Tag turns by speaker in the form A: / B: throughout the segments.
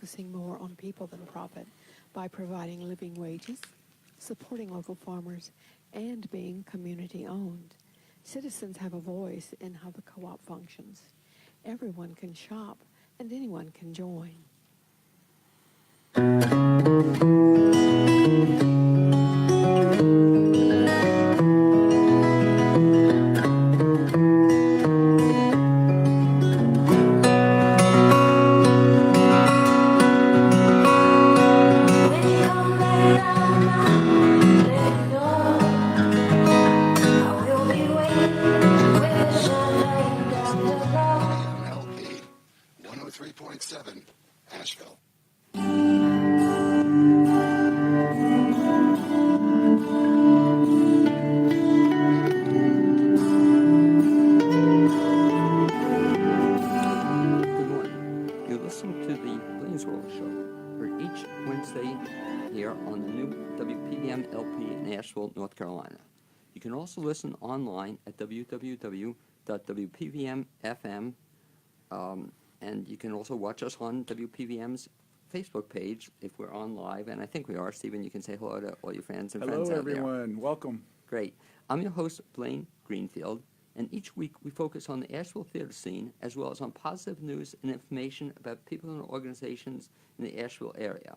A: focusing more on people than profit by providing living wages, supporting local farmers, and being community-owned. Citizens have a voice in how the co-op functions. Everyone can shop, and anyone can join.
B: Blainesworld Show. We're each Wednesday here on the new WPVM LP in Asheville, North Carolina. You can also listen online at www.wpvm.fm, and you can also watch us on WPVM's Facebook page if we're on live, and I think we are. Stephen, you can say hello to all your fans and friends out there.
C: Hello, everyone. Welcome.
B: Great. I'm your host, Blaine Greenfield, and each week we focus on the Asheville theater scene as well as on positive news and information about people and organizations in the Asheville area.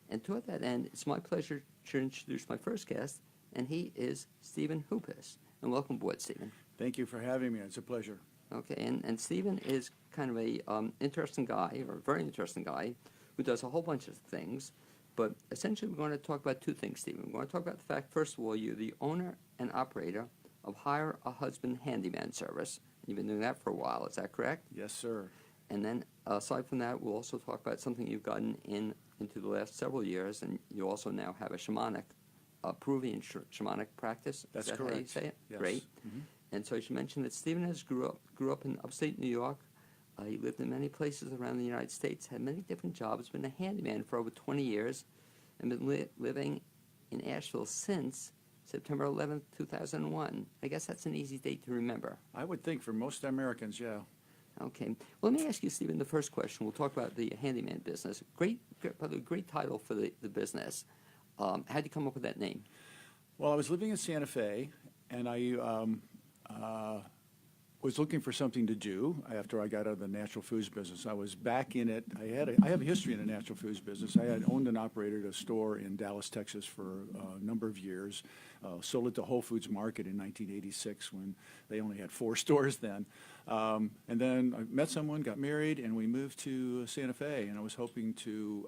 B: And toward that end, it's my pleasure to introduce my first guest, and he is Stephen Houpis. And welcome aboard, Stephen.
C: Thank you for having me. It's a pleasure.
B: Okay, and Stephen is kind of a interesting guy, or a very interesting guy, who does a whole bunch of things. But essentially, we're going to talk about two things, Stephen. We're going to talk about the fact, first of all, you're the owner and operator of Hire a Husband Handyman Service. You've been doing that for a while, is that correct?
C: Yes, sir.
B: And then, aside from that, we'll also talk about something you've gotten into the last several years, and you also now have a shamanic, Peruvian shamanic practice.
C: That's
B: is that
C: correct.
B: How you say it?
C: Yes.
B: Great.
C: Mm-hmm.
B: And so you mentioned that Stephen grew up in upstate New York. He lived in many places around the United States, had many different jobs, been a handyman for over 20 years, and been living in Asheville since September 11th, 2001. I guess that's an easy date to remember.
C: I would think for most Americans, yeah.
B: Okay. Well, let me ask you, Stephen, the first question. We'll talk about the handyman business. Great title for the business. How did you come up with that name?
C: Well, I was living in Santa Fe, and I was looking for something to do after I got out of the natural foods business. I was back in it. I have a history in the natural foods business. I had owned and operated a store in Dallas, Texas for a number of years. Sold it to Whole Foods Market in 1986 when they only had 4 stores then. And then I met someone, got married, and we moved to Santa Fe. And I was hoping to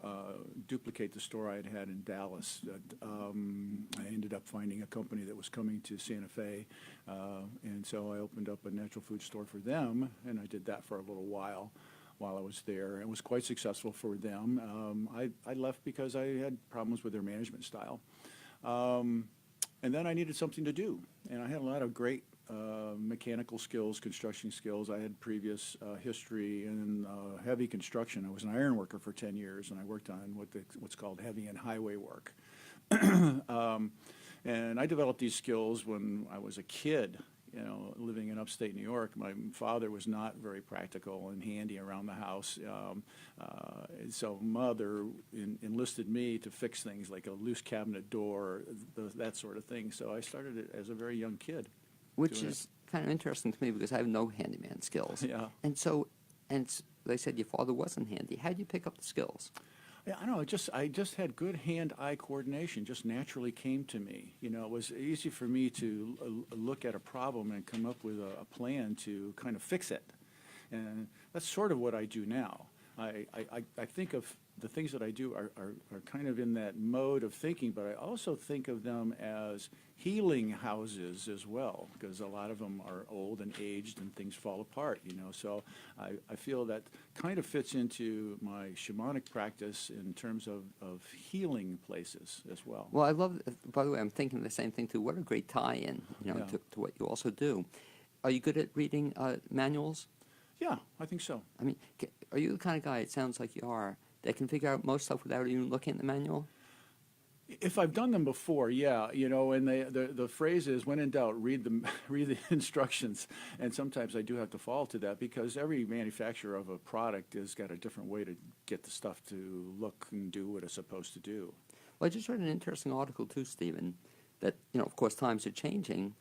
C: duplicate the store I had had in Dallas. I ended up finding a company that was coming to Santa Fe. And so I opened up a natural food store for them, and I did that for a little while I was there. It was quite successful for them. I left because I had problems with their management style. And then I needed something to do, and I had a lot of great mechanical skills, construction skills. I had previous history in heavy construction. I was an iron worker for 10 years, and I worked on what's called heavy and highway work. And I developed these skills when I was a kid, living in upstate New York. My father was not very practical and handy around the house. So mother enlisted me to fix things like a loose cabinet door, that sort of thing. So I started it as a very young kid.
B: Which is kind of interesting to me because I have no handyman skills.
C: Yeah.
B: And they said your father wasn't handy. How did you pick up the skills?
C: Yeah, I don't know. I just had good hand-eye coordination. Just naturally came to me. It was easy for me to look at a problem and come up with a plan to kind of fix it. And that's sort of what I do now. I think of the things that I do are kind of in that mode of thinking, but I also think of them as healing houses as well, because a lot of them are old and aged and things fall apart, So I feel that kind of fits into my shamanic practice in terms of healing places as well.
B: Well, I love, by the way, I'm thinking the same thing too. What a great tie-in, to what you also do. Are you good at reading manuals?
C: Yeah, I think so.
B: I mean, are you the kind of guy, it sounds like you are, that can figure out most stuff without even looking at the manual?
C: If I've done them before, yeah, and the phrase is, when in doubt, read the read the instructions. And sometimes I do have to fall to that because every manufacturer of a product has got a different way to get the stuff to look and do what it's supposed to do.
B: Well, I just read an interesting article too, Stephen, that, of course, times are changing,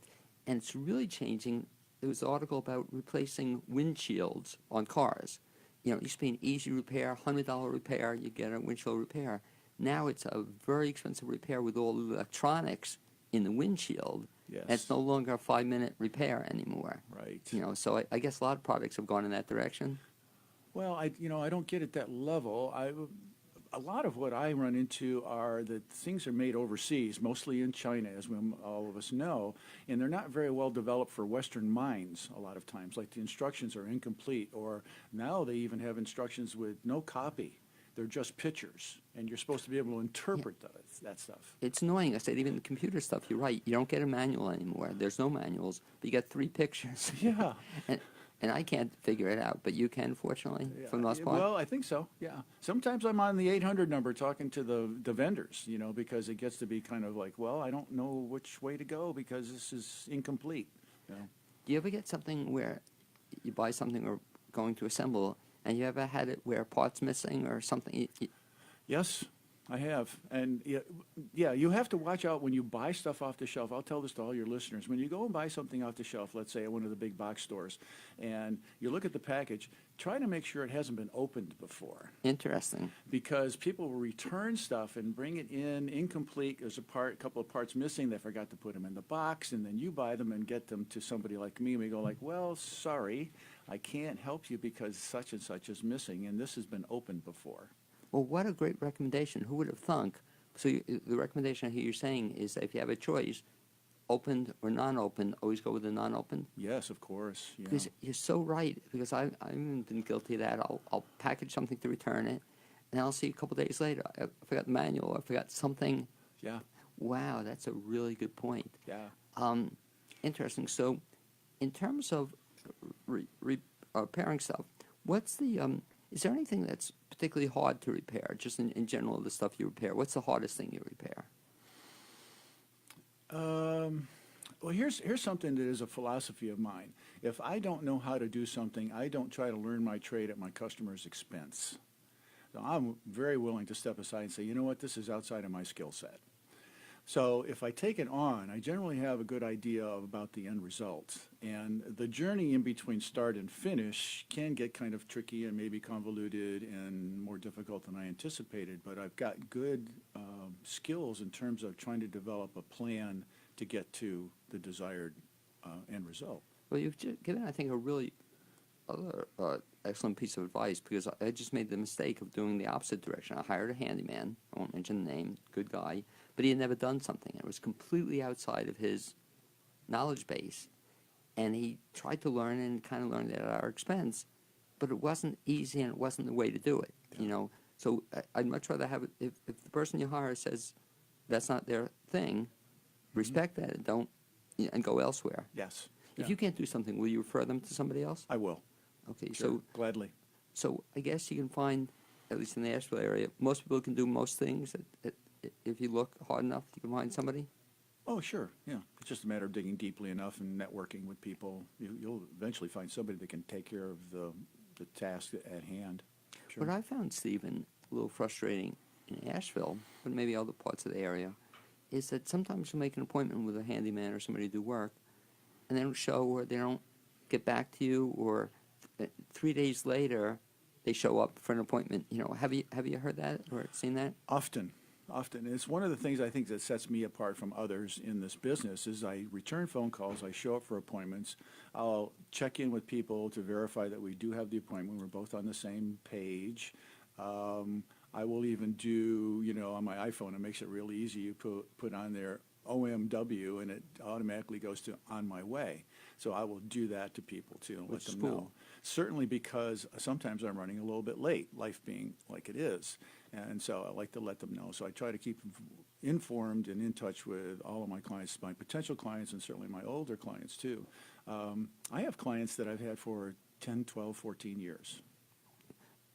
B: and it's really changing. There was an article about replacing windshields on cars. It used to be an easy repair, $100 repair, you get a windshield repair. Now it's a very expensive repair with all the electronics in the windshield.
C: Yes.
B: And it's no longer a 5-minute repair anymore.
C: Right.
B: So I guess a lot of products have gone in that direction.
C: Well, I don't get at that level. A lot of what I run into are that things are made overseas, mostly in China, as all of us know, and they're not very well developed for Western minds a lot of times. Like the instructions are incomplete, or now they even have instructions with no copy. They're just pictures, and you're supposed to be able to interpret that stuff.
B: It's annoying. I said even the computer stuff, you're right. You don't get a manual anymore. There's no manuals, but you get 3 pictures.
C: Yeah.
B: And I can't figure it out, but you can, fortunately, for the most part.
C: Well, I think so, yeah. Sometimes I'm on the 800 number talking to the vendors, because it gets to be kind of like, well, I don't know which way to go because this is incomplete.
B: Do you ever get something where you buy something or going to assemble, and you ever had it where parts missing or something?
C: Yes, I have. And yeah, you have to watch out when you buy stuff off the shelf. I'll tell this to all your listeners. When you go and buy something off the shelf, let's say at one of the big box stores, and you look at the package, try to make sure it hasn't been opened before.
B: Interesting.
C: Because people will return stuff and bring it in incomplete. There's a couple of parts missing. They forgot to put them in the box, and then you buy them and get them to somebody like me, and we go like, well, sorry, I can't help you because such and such is missing, and this has been opened before.
B: Well, what a great recommendation. Who would have thunk? So the recommendation here you're saying is that if you have a choice, opened or non-opened, always go with the non-opened?
C: Yes, of course. Yeah.
B: Because you're so right, because I've been guilty of that. I'll package something to return it, and I'll see a couple days later, I forgot the manual, I forgot something.
C: Yeah.
B: Wow, that's a really good point.
C: Yeah.
B: Interesting. So in terms of repairing stuff, what's the... is there anything that's particularly hard to repair, just in general, the stuff you repair? What's the hardest thing you repair?
C: Well, here's something that is a philosophy of mine. If I don't know how to do something, I don't try to learn my trade at my customer's expense. So I'm very willing to step aside and say, you know what, this is outside of my skill set. So if I take it on, I generally have a good idea about the end result. And the journey in between start and finish can get kind of tricky and maybe convoluted and more difficult than I anticipated. But I've got good skills in terms of trying to develop a plan to get to the desired end result.
B: Well, you've given, I think, a really excellent piece of advice, because I just made the mistake of doing the opposite direction. I hired a handyman, I won't mention the name, good guy, but he had never done something. It was completely outside of his knowledge base, and he tried to learn and kind of learned it at our expense, but it wasn't easy and it wasn't the way to do it, So I'd much rather have it, if the person you hire says that's not their thing, respect that and don't, and go elsewhere.
C: Yes.
B: If
C: Yeah.
B: you can't do something, will you refer them to somebody else?
C: I will.
B: Okay,
C: Sure, gladly.
B: So I guess you can find, at least in the Asheville area, most people can do most things. If you look hard enough, you can find somebody.
C: Oh, sure, yeah. It's just a matter of digging deeply enough and networking with people. You'll eventually find somebody that can take care of the task at hand. Sure.
B: What I found, Stephen, a little frustrating in Asheville, but maybe other parts of the area, is that sometimes you make an appointment with a handyman or somebody to do work, and they don't show, or they don't get back to you, or 3 days later they show up for an appointment. Have you heard that or seen that?
C: Often. It's one of the things I think that sets me apart from others in this business is I return phone calls, I show up for appointments, I'll check in with people to verify that we do have the appointment, we're both on the same page. I will even do, on my iPhone, it makes it really easy. You put on there OMW, and it automatically goes to on my way. So I will do that to people too, and let them know. Certainly, because sometimes I'm running a little bit late, life being like it is. And so I like to let them know. So I try to keep them informed and in touch with all of my clients, my potential clients, and certainly my older clients too. I have clients that I've had for 10, 12, 14 years.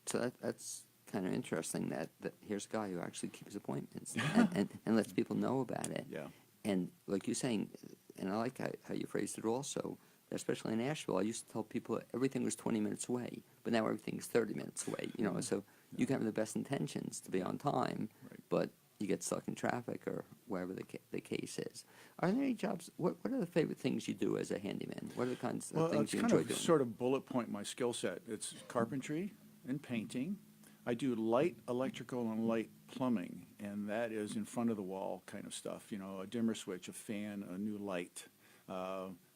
B: So that's kind of interesting that here's a guy who actually keeps appointments and lets people know about it.
C: Yeah.
B: And like you're saying, and I like how you phrased it also, especially in Asheville, I used to tell people everything was 20 minutes away, but now everything's 30 minutes away, you know, so you can have the best intentions to be on time,
C: Right.
B: but you get stuck in traffic or wherever the case is. Are there any jobs, what are the favorite things you do as a handyman? What are the kinds of things
C: it's
B: you
C: kind
B: enjoy
C: of
B: doing?
C: sort of bullet point my skill set. It's carpentry and painting. I do light electrical and light plumbing, and that is in front of the wall kind of stuff. You know, a dimmer switch, a fan, a new light,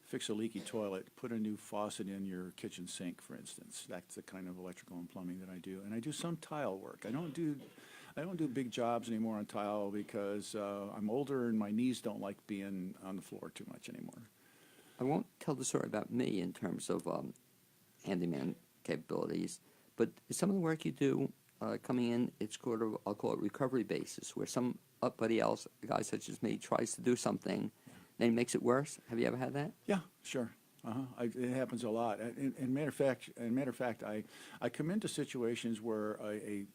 C: fix a leaky toilet, put a new faucet in your kitchen sink, for instance. That's the kind of electrical and plumbing that I do. And I do some tile work. I don't do big jobs anymore on tile because I'm older and my knees don't like being on the floor too much anymore.
B: I won't tell the story about me in terms of handyman capabilities, but some of the work you do coming in, it's sort of, I'll call it recovery basis, where somebody else, a guy such as me, tries to do something, then he makes it worse. Have you ever had that?
C: Yeah, sure. It happens a lot. And matter of fact, I come into situations where a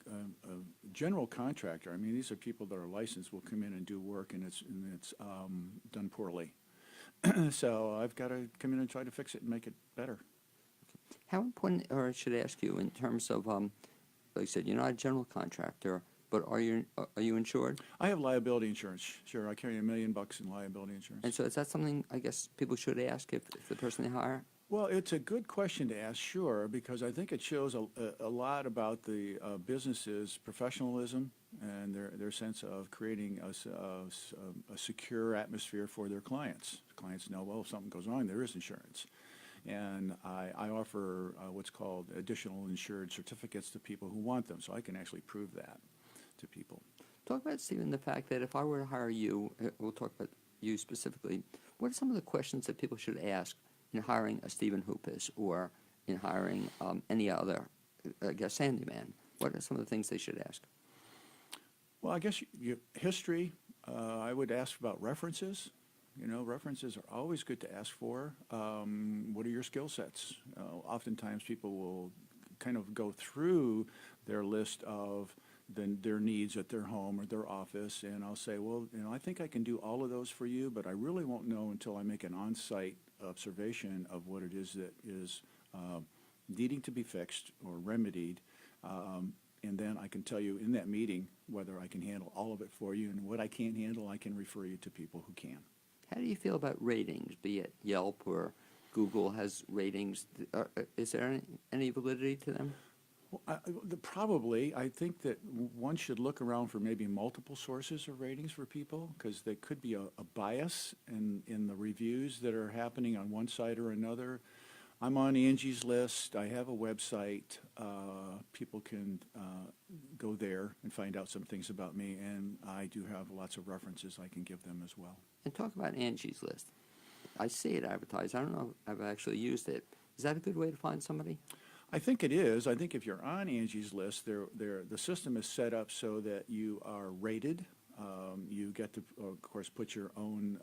C: general contractor, I mean, these are people that are licensed, will come in and do work, and it's done poorly. So I've got to come in and try to fix it and make it better.
B: How important, or I should ask you, in terms of, like I said, you're not a general contractor, but are you insured?
C: I have liability insurance. Sure, I carry $1 million in liability insurance.
B: And so is that something I guess people should ask if the person they hire?
C: Well, it's a good question to ask, sure, because I think it shows a lot about the business's professionalism and their sense of creating a secure atmosphere for their clients. Clients know, well, if something goes wrong, there is insurance. And I offer what's called additional insured certificates to people who want them, so I can actually prove that to people.
B: Talk about, Stephen, the fact that if I were to hire you, we'll talk about you specifically, what are some of the questions that people should ask in hiring a Stephen Houpis or in hiring any other, I guess, handyman? What are some of the things they should ask?
C: Well, I guess history, I would ask about references. You know, references are always good to ask for. What are your skill sets? Oftentimes people will kind of go through their list of their needs at their home or their office, and I'll say, well, you know, I think I can do all of those for you, but I really won't know until I make an on-site observation of what it is that is needing to be fixed or remedied, and then I can tell you in that meeting whether I can handle all of it for you, and what I can't handle, I can refer you to people who can.
B: How do you feel about ratings, be it Yelp or Google has ratings? Is there any validity to them?
C: Well, probably. I think that one should look around for maybe multiple sources of ratings for people, because there could be a bias in the reviews that are happening on one side or another. I'm on Angie's List. I have a website. People can go there and find out some things about me, and I do have lots of references I can give them as well.
B: And talk about Angie's List. I see it advertised. I don't know if I've actually used it. Is that a good way to find somebody?
C: I think it is. I think if you're on Angie's List, the system is set up so that you are rated. You get to, of course, put your own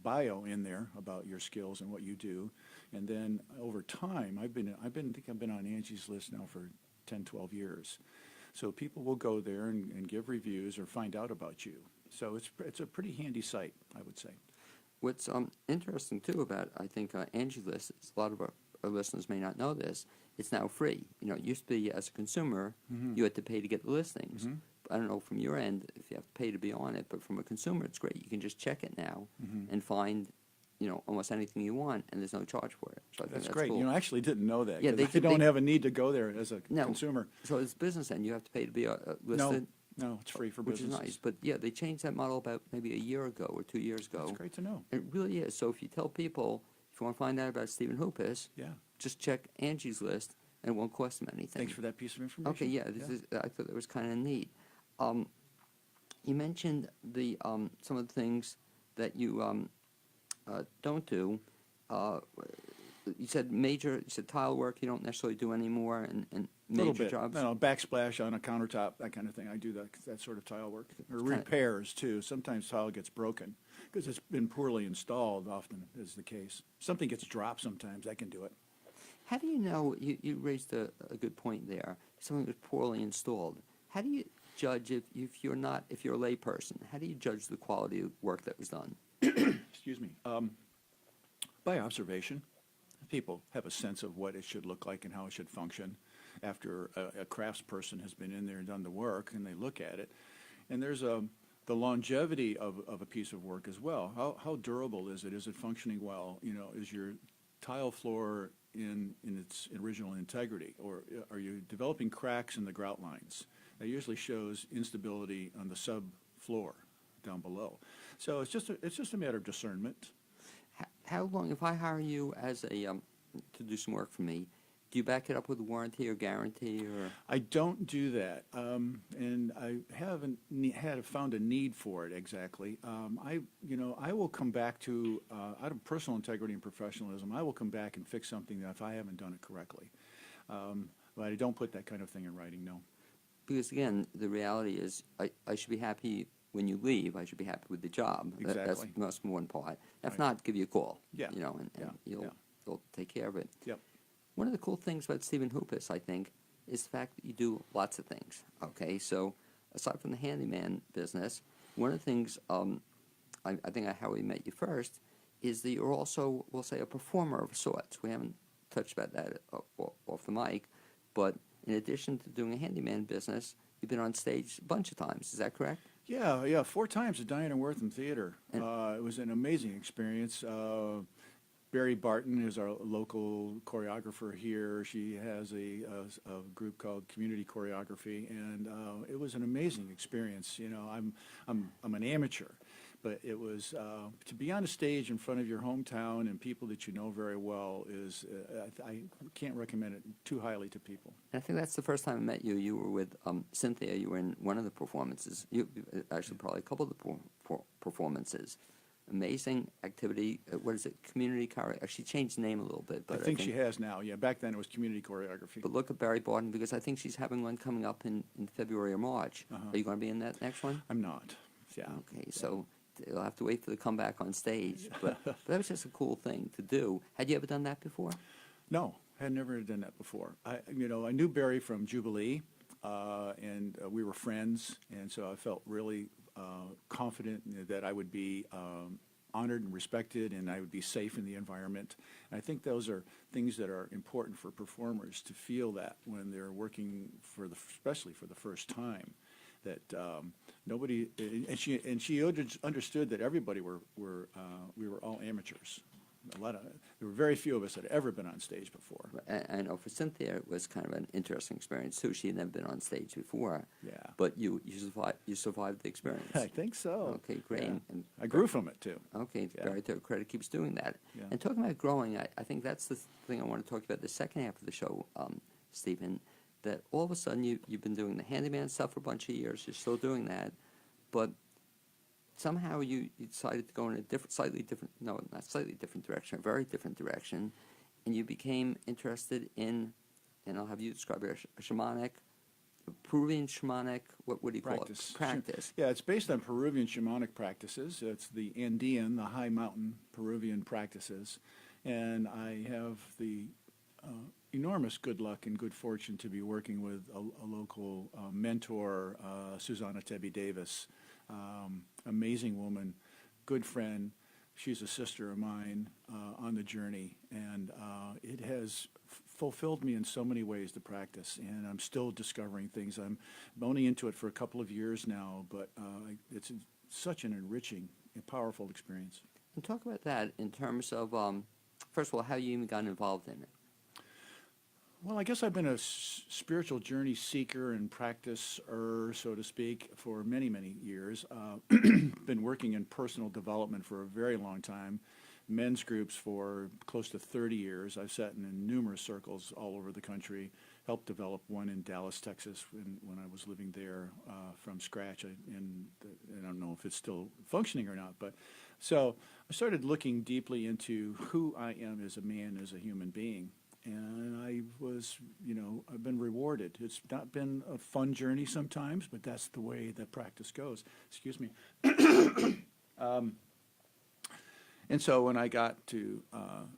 C: bio in there about your skills and what you do, and then over time, I think I've been on Angie's List now for 10, 12 years. So people will go there and give reviews or find out about you. So it's a pretty handy site, I would say.
B: What's interesting too about, I think, Angie's List is a lot of our listeners may not know this. It's now free. You know, it used to be as a consumer, you had to pay to get the listings. I don't know from your end if you have to pay to be on it, but from a consumer, it's great. You can just check it now and find, you know, almost anything you want, and there's no charge for it. So I think
C: That's great.
B: cool.
C: You know, I actually didn't know that.
B: Yeah,
C: 'Cause
B: they
C: I don't
B: they-
C: have a need to go there as a
B: No.
C: consumer.
B: So as business end, you have to pay to be listed.
C: No, it's free for
B: which
C: businesses.
B: is nice. But yeah, they changed that model about maybe a year ago or 2 years ago.
C: That's great to know.
B: It really is. So if you tell people, if you want to find out about Stephen Houpis,
C: Yeah.
B: just check Angie's List, and it won't cost them anything.
C: Thanks for that piece of information.
B: Okay, yeah, I thought that was kind of neat. You mentioned the some of the things that you don't do. You said tile work you don't necessarily do anymore, and
C: Little
B: major
C: bit.
B: jobs.
C: No, backsplash on a countertop, that kind of thing. I do that sort of tile work. Or
B: kinda-
C: repairs, too. Sometimes tile gets broken because it's been poorly installed, often is the case. Something gets dropped sometimes, I can do it.
B: How do you know, you raised a good point there. something was poorly installed. How do you judge if you're a layperson? How do you judge the quality of work that was done?
C: Excuse me. By observation. People have a sense of what it should look like and how it should function after a craftsperson has been in there and done the work, and they look at it. And there's the longevity of a piece of work as well. How durable is it? Is it functioning well? You know, is your tile floor in its original integrity, or are you developing cracks in the grout lines? That usually shows instability on the subfloor down below. So it's just a matter of discernment.
B: How long, if I hire you as a to do some work for me, do you back it up with a warranty or guarantee? Or
C: I don't do that, and I haven't found a need for it exactly. I will come back to out of personal integrity and professionalism. I will come back and fix something that if I haven't done it correctly. But I don't put that kind of thing in writing. No.
B: Because again, the reality is, I should be happy when you leave. I should be happy with the job. That's
C: Exactly.
B: the most important part. If
C: Right.
B: not, give you a call.
C: Yeah.
B: You know, and
C: Yeah.
B: you'll take care of it.
C: Yep.
B: One of the cool things about Stephen Houpis, I think, is the fact that you do lots of things. Okay, so aside from the handyman business, one of the things I think how we met you first is that you're also, we'll say, a performer of sorts. We haven't touched about that off the mic, but in addition to doing a handyman business, you've been on stage a bunch of times. Is that correct?
C: Yeah, 4 times at Diana Wortham Theater. It was an amazing experience. Barry Barton is our local choreographer here. She has a group called Community Choreography, and it was an amazing experience. You know, I'm an amateur, but it was to be on a stage in front of your hometown and people that you know very well is I can't recommend it too highly to people.
B: And I think that's the first time I met you. You were with Cynthia. You were in one of the performances. Actually, probably a couple of the performances. Amazing activity. What is it? Community choreography. She changed the name a little bit, but
C: I think she has now. Yeah, back then it was Community Choreography.
B: But look at Barry Barton, because I think she's having one coming up in February or March. Are you going to be in that next one?
C: I'm not. Yeah.
B: Okay, so you'll have to wait for the comeback on stage. But that was just a cool thing to do. Had you ever done that before?
C: No, had never done that before. I knew Barry from Jubilee, and we were friends, and so I felt really confident that I would be honored and respected, and I would be safe in the environment. And I think those are things that are important for performers to feel that when they're working especially for the first time, that nobody and she understood that everybody we were all amateurs. There were very few of us that had ever been on stage before.
B: I know for Cynthia, it was kind of an interesting experience too. She had never been on stage before.
C: Yeah.
B: But you survived the experience.
C: I think so.
B: Okay, great.
C: Yeah.
B: And
C: I grew from it too.
B: Okay,
C: Yeah.
B: Barry, to her credit, keeps doing that.
C: Yeah.
B: And talking about growing, I think that's the thing I want to talk about the second half of the show, Stephen, that all of a sudden you've been doing the handyman stuff for a bunch of years. You're still doing that, but somehow you decided to go in a a very different direction, and you became interested in, and I'll have you describe it, Peruvian shamanic, what do you call it? Practice.
C: Yeah, it's based on Peruvian shamanic practices. It's the Andean, the high mountain Peruvian practices. And I have the enormous good luck and good fortune to be working with a local mentor, Susanna Tebby Davis. Amazing woman, good friend. She's a sister of mine on the journey, and it has fulfilled me in so many ways to practice, and I'm still discovering things. I'm only into it for a couple of years now, but it's such an enriching and powerful experience.
B: And talk about that in terms of, first of all, how you even got involved in it.
C: Well, I guess I've been a spiritual journey seeker and practicer, so to speak, for many, many years. Been working in personal development for a very long time, men's groups for close to 30 years. I've sat in numerous circles all over the country, helped develop one in Dallas, Texas, when I was living there from scratch. And I don't know if it's still functioning or not, but so I started looking deeply into who I am as a man, as a human being. And I was, I've been rewarded. It's not been a fun journey sometimes, but that's the way that practice goes. Excuse me. And so when I got to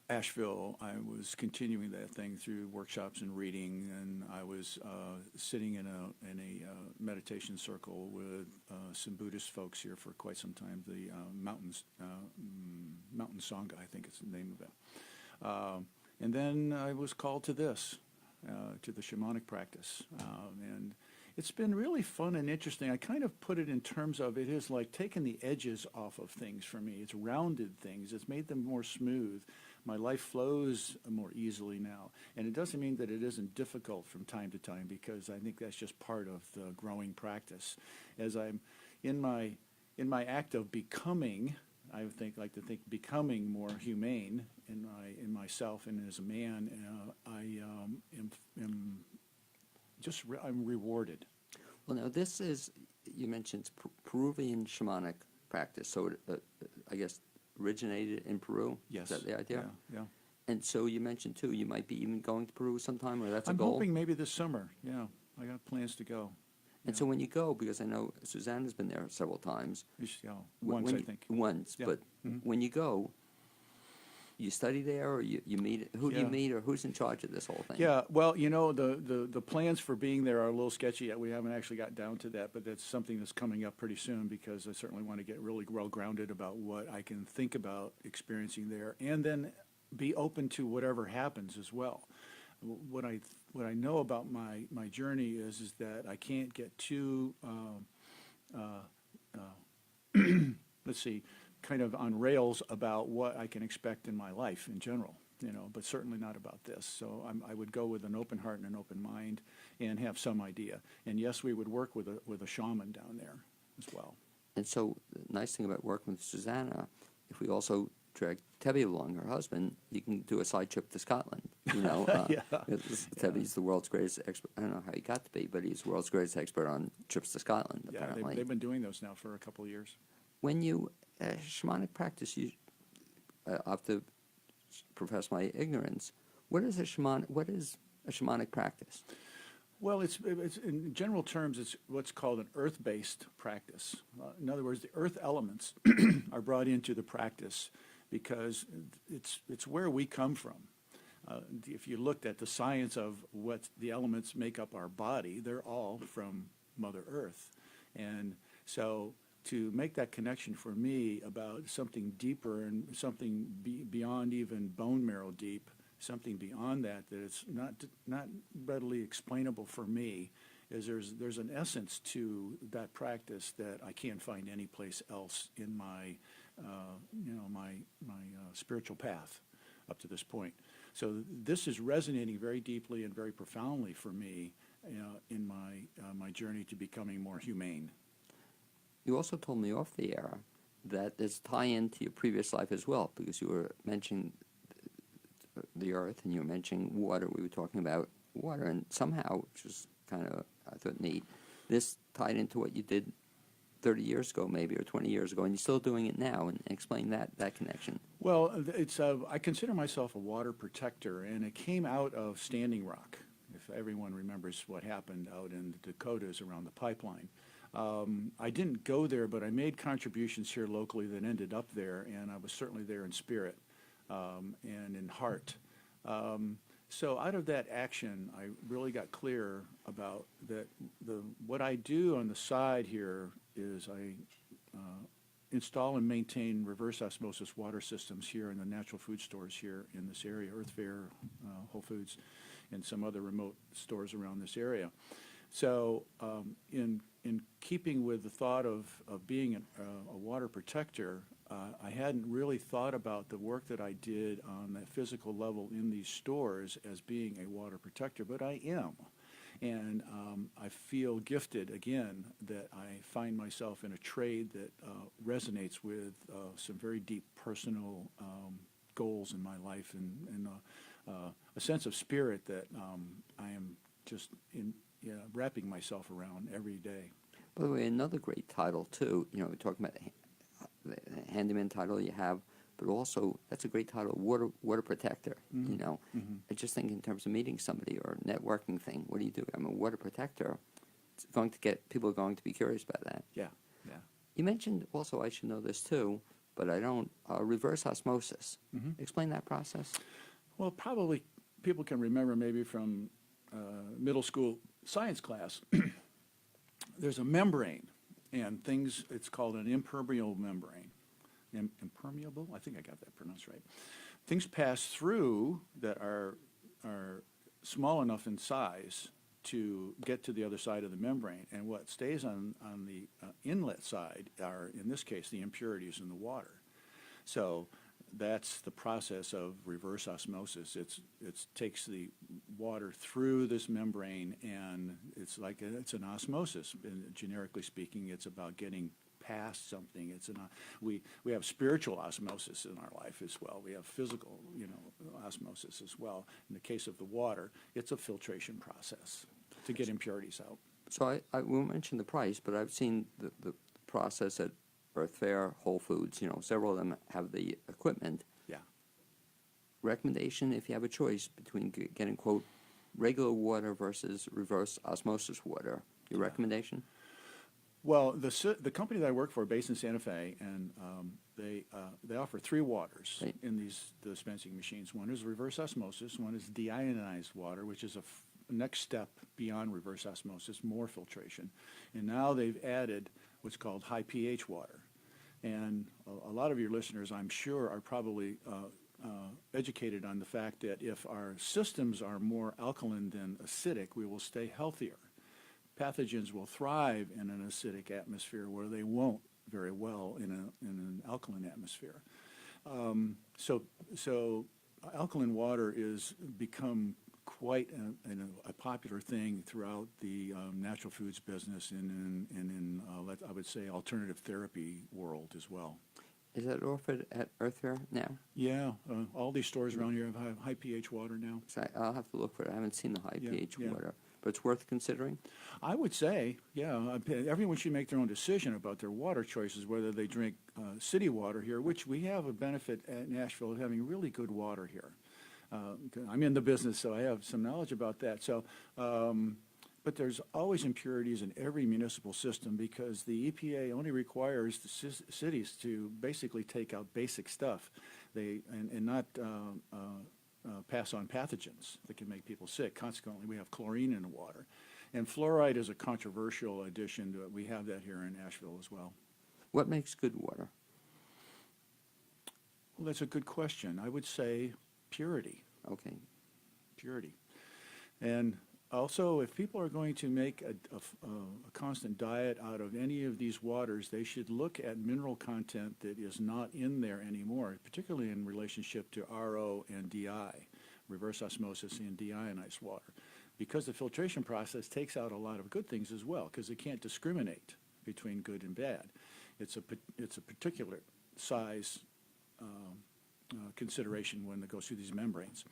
C: Asheville, I was continuing that thing through workshops and reading, and I was sitting in a meditation circle with some Buddhist folks here for quite some time. The Mountain Sangha, I think it's the name of it. And then I was called to this, to the shamanic practice, and it's been really fun and interesting. I kind of put it in terms of it is like taking the edges off of things for me. It's rounded things. It's made them more smooth. My life flows more easily now. And it doesn't mean that it isn't difficult from time to time, because I think that's just part of the growing practice. As I'm in my act of becoming, I like to think becoming more humane in myself and as a man, I'm rewarded.
B: Well, now this is, you mentioned Peruvian shamanic practice, so it, I guess, originated in Peru?
C: Yes.
B: Is that the idea?
C: Yeah.
B: And so you mentioned, too, you might be even going to Peru sometime, or that's a
C: I'm
B: goal?
C: hoping maybe this summer. Yeah, I got plans to go.
B: And so when you go, because I know Susanna's been there several times.
C: Once, I think.
B: Once,
C: Yeah.
B: but when you go, you study there, or you meet, who do you
C: Yeah.
B: meet, or who's in charge of this whole thing?
C: Yeah, well, the plans for being there are a little sketchy yet. We haven't actually got down to that, but that's something that's coming up pretty soon, because I certainly want to get really well-grounded about what I can think about experiencing there, and then be open to whatever happens as well. What I know about my journey is that I can't get too, let's see, kind of on rails about what I can expect in my life in general, but certainly not about this. So I would go with an open heart and an open mind and have some idea. And yes, we would work with a shaman down there as well.
B: And so the nice thing about working with Susanna, if we also drag Tebby along, her husband, you can do a side trip to Scotland.
C: Yeah.
B: Tebby's the world's greatest expert. I don't know how he got to be, but he's the world's greatest expert on trips to Scotland,
C: Yeah,
B: apparently.
C: they've been doing those now for a couple of years.
B: When you shamanic practice, you I have to profess my ignorance. What is a shamanic practice?
C: Well, it's in general terms, it's what's called an earth-based practice. In other words, the earth elements are brought into the practice because it's where we come from. If you looked at the science of what the elements make up our body, they're all from Mother Earth. And so to make that connection for me about something deeper and something beyond even bone marrow deep, something beyond that it's not readily explainable for me, is there's an essence to that practice that I can't find any place else in my spiritual path up to this point. So this is resonating very deeply and very profoundly for me in my journey to becoming more humane.
B: You also told me off the air that there's tie-in to your previous life as well, because you were mentioning the earth and you were mentioning water. We were talking about water, and somehow, which was kind of, I thought, neat, this tied into what you did 30 years ago maybe, or 20 years ago, and you're still doing it now, and explain that connection.
C: Well, I consider myself a water protector, and it came out of Standing Rock, if everyone remembers what happened out in the Dakotas around the pipeline. I didn't go there, but I made contributions here locally that ended up there, and I was certainly there in spirit and in heart. So out of that action, I really got clear about that. What I do on the side here is I install and maintain reverse osmosis water systems here in the natural food stores here in this area, Earth Fare, Whole Foods, and some other remote stores around this area. So in keeping with the thought of being a water protector, I hadn't really thought about the work that I did on that physical level in these stores as being a water protector, but I am. And I feel gifted, again, that I find myself in a trade that resonates with some very deep personal goals in my life, and a sense of spirit that I am just wrapping myself around every day.
B: By the way, another great title, too, we're talking about the handyman title you have, but also that's a great title, water protector. I just think in terms of meeting somebody or networking thing, what do you do? I'm a water protector. It's going to get people are going to be curious about that.
C: Yeah.
B: You mentioned also, I should know this too, but I don't reverse osmosis. Explain that process.
C: Well, probably people can remember maybe from middle school science class. There's a membrane, and it's called an impermeable membrane. Impermeable? I think I got that pronounced right. Things pass through that are small enough in size to get to the other side of the membrane, and what stays on the inlet side are, in this case, the impurities in the water. So that's the process of reverse osmosis. It takes the water through this membrane, and it's an osmosis. And generically speaking, it's about getting past something. We have spiritual osmosis in our life as well. We have physical, osmosis as well. In the case of the water, it's a filtration process to get impurities out.
B: So I won't mention the price, but I've seen the process at Earth Fare, Whole Foods. Several of them have the equipment.
C: Yeah.
B: Recommendation, if you have a choice between getting, quote, regular water versus reverse osmosis water, your recommendation?
C: Well, the company that I work for, based in Santa Fe, and they offer three waters in these dispensing machines. One is reverse osmosis. One is deionized water, which is a next step beyond reverse osmosis, more filtration. And now they've added what's called high pH water. And a lot of your listeners, I'm sure, are probably educated on the fact that if our systems are more alkaline than acidic, we will stay healthier. Pathogens will thrive in an acidic atmosphere where they won't very well in an alkaline atmosphere. So alkaline water is become quite a popular thing throughout the natural foods business and in I would say, alternative therapy world as well.
B: Is that offered at Earth Fare now?
C: Yeah, all these stores around here have high pH water now.
B: So I'll have to look for it. I haven't seen the high pH
C: yeah.
B: water, but it's worth considering.
C: I would say, yeah, everyone should make their own decision about their water choices, whether they drink city water here, which we have a benefit at Nashville of having really good water here. I'm in the business, so I have some knowledge about that. So, but there's always impurities in every municipal system because the EPA only requires the cities to basically take out basic stuff, and not pass on pathogens that can make people sick. Consequently, we have chlorine in the water, and fluoride is a controversial addition to it. We have that here in Nashville as well.
B: What makes good water?
C: Well, that's a good question. I would say purity.
B: Okay.
C: Purity. And also, if people are going to make a constant diet out of any of these waters, they should look at mineral content that is not in there anymore, particularly in relationship to RO and DI, reverse osmosis and deionized water, because the filtration process takes out a lot of good things as well, because it can't discriminate between good and bad. It's a particular size consideration when it goes through these membranes.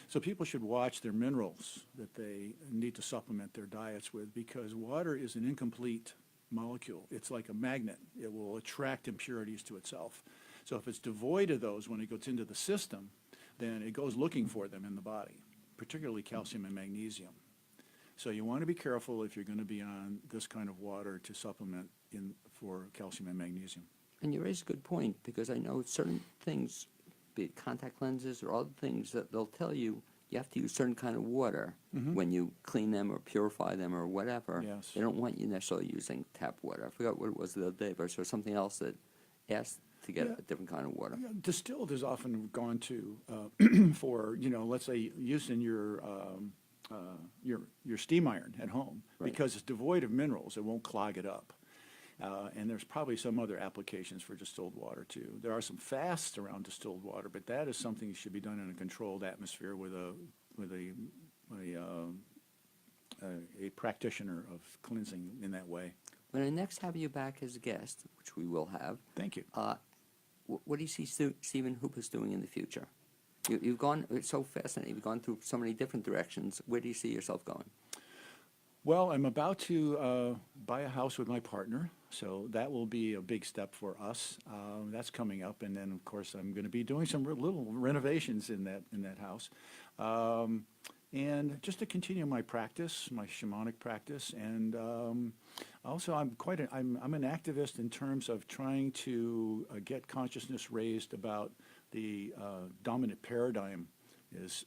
C: So people should watch their minerals that they need to supplement their diets with, because water is an incomplete molecule. It's like a magnet. It will attract impurities to itself. So if it's devoid of those when it goes into the system, then it goes looking for them in the body, particularly calcium and magnesium. So you want to be careful if you're going to be on this kind of water to supplement for calcium and magnesium.
B: And you raise a good point, because I know certain things, be it contact lenses or other things, that they'll tell you have to use certain kind of water when you clean them or purify them or whatever.
C: Yes.
B: They don't want you necessarily using tap water. I forgot what it was the other day, but there was something else that asked to get a different kind of water.
C: Yeah, distilled is often gone to for, let's say, use in your steam iron at home,
B: Right.
C: because it's devoid of minerals. It won't clog it up. And there's probably some other applications for distilled water too. There are some fasts around distilled water, but that is something that should be done in a controlled atmosphere with a practitioner of cleansing in that way.
B: When I next have you back as a guest, which we will have,
C: Thank you.
B: what do you see Stephen Houpis doing in the future? You've gone, it's so fascinating, you've gone through so many different directions. Where do you see yourself going?
C: Well, I'm about to buy a house with my partner, so that will be a big step for us. That's coming up, and then of course I'm going to be doing some little renovations in that house, and just to continue my practice, my shamanic practice, and Also, I'm an activist in terms of trying to get consciousness raised about the dominant paradigm is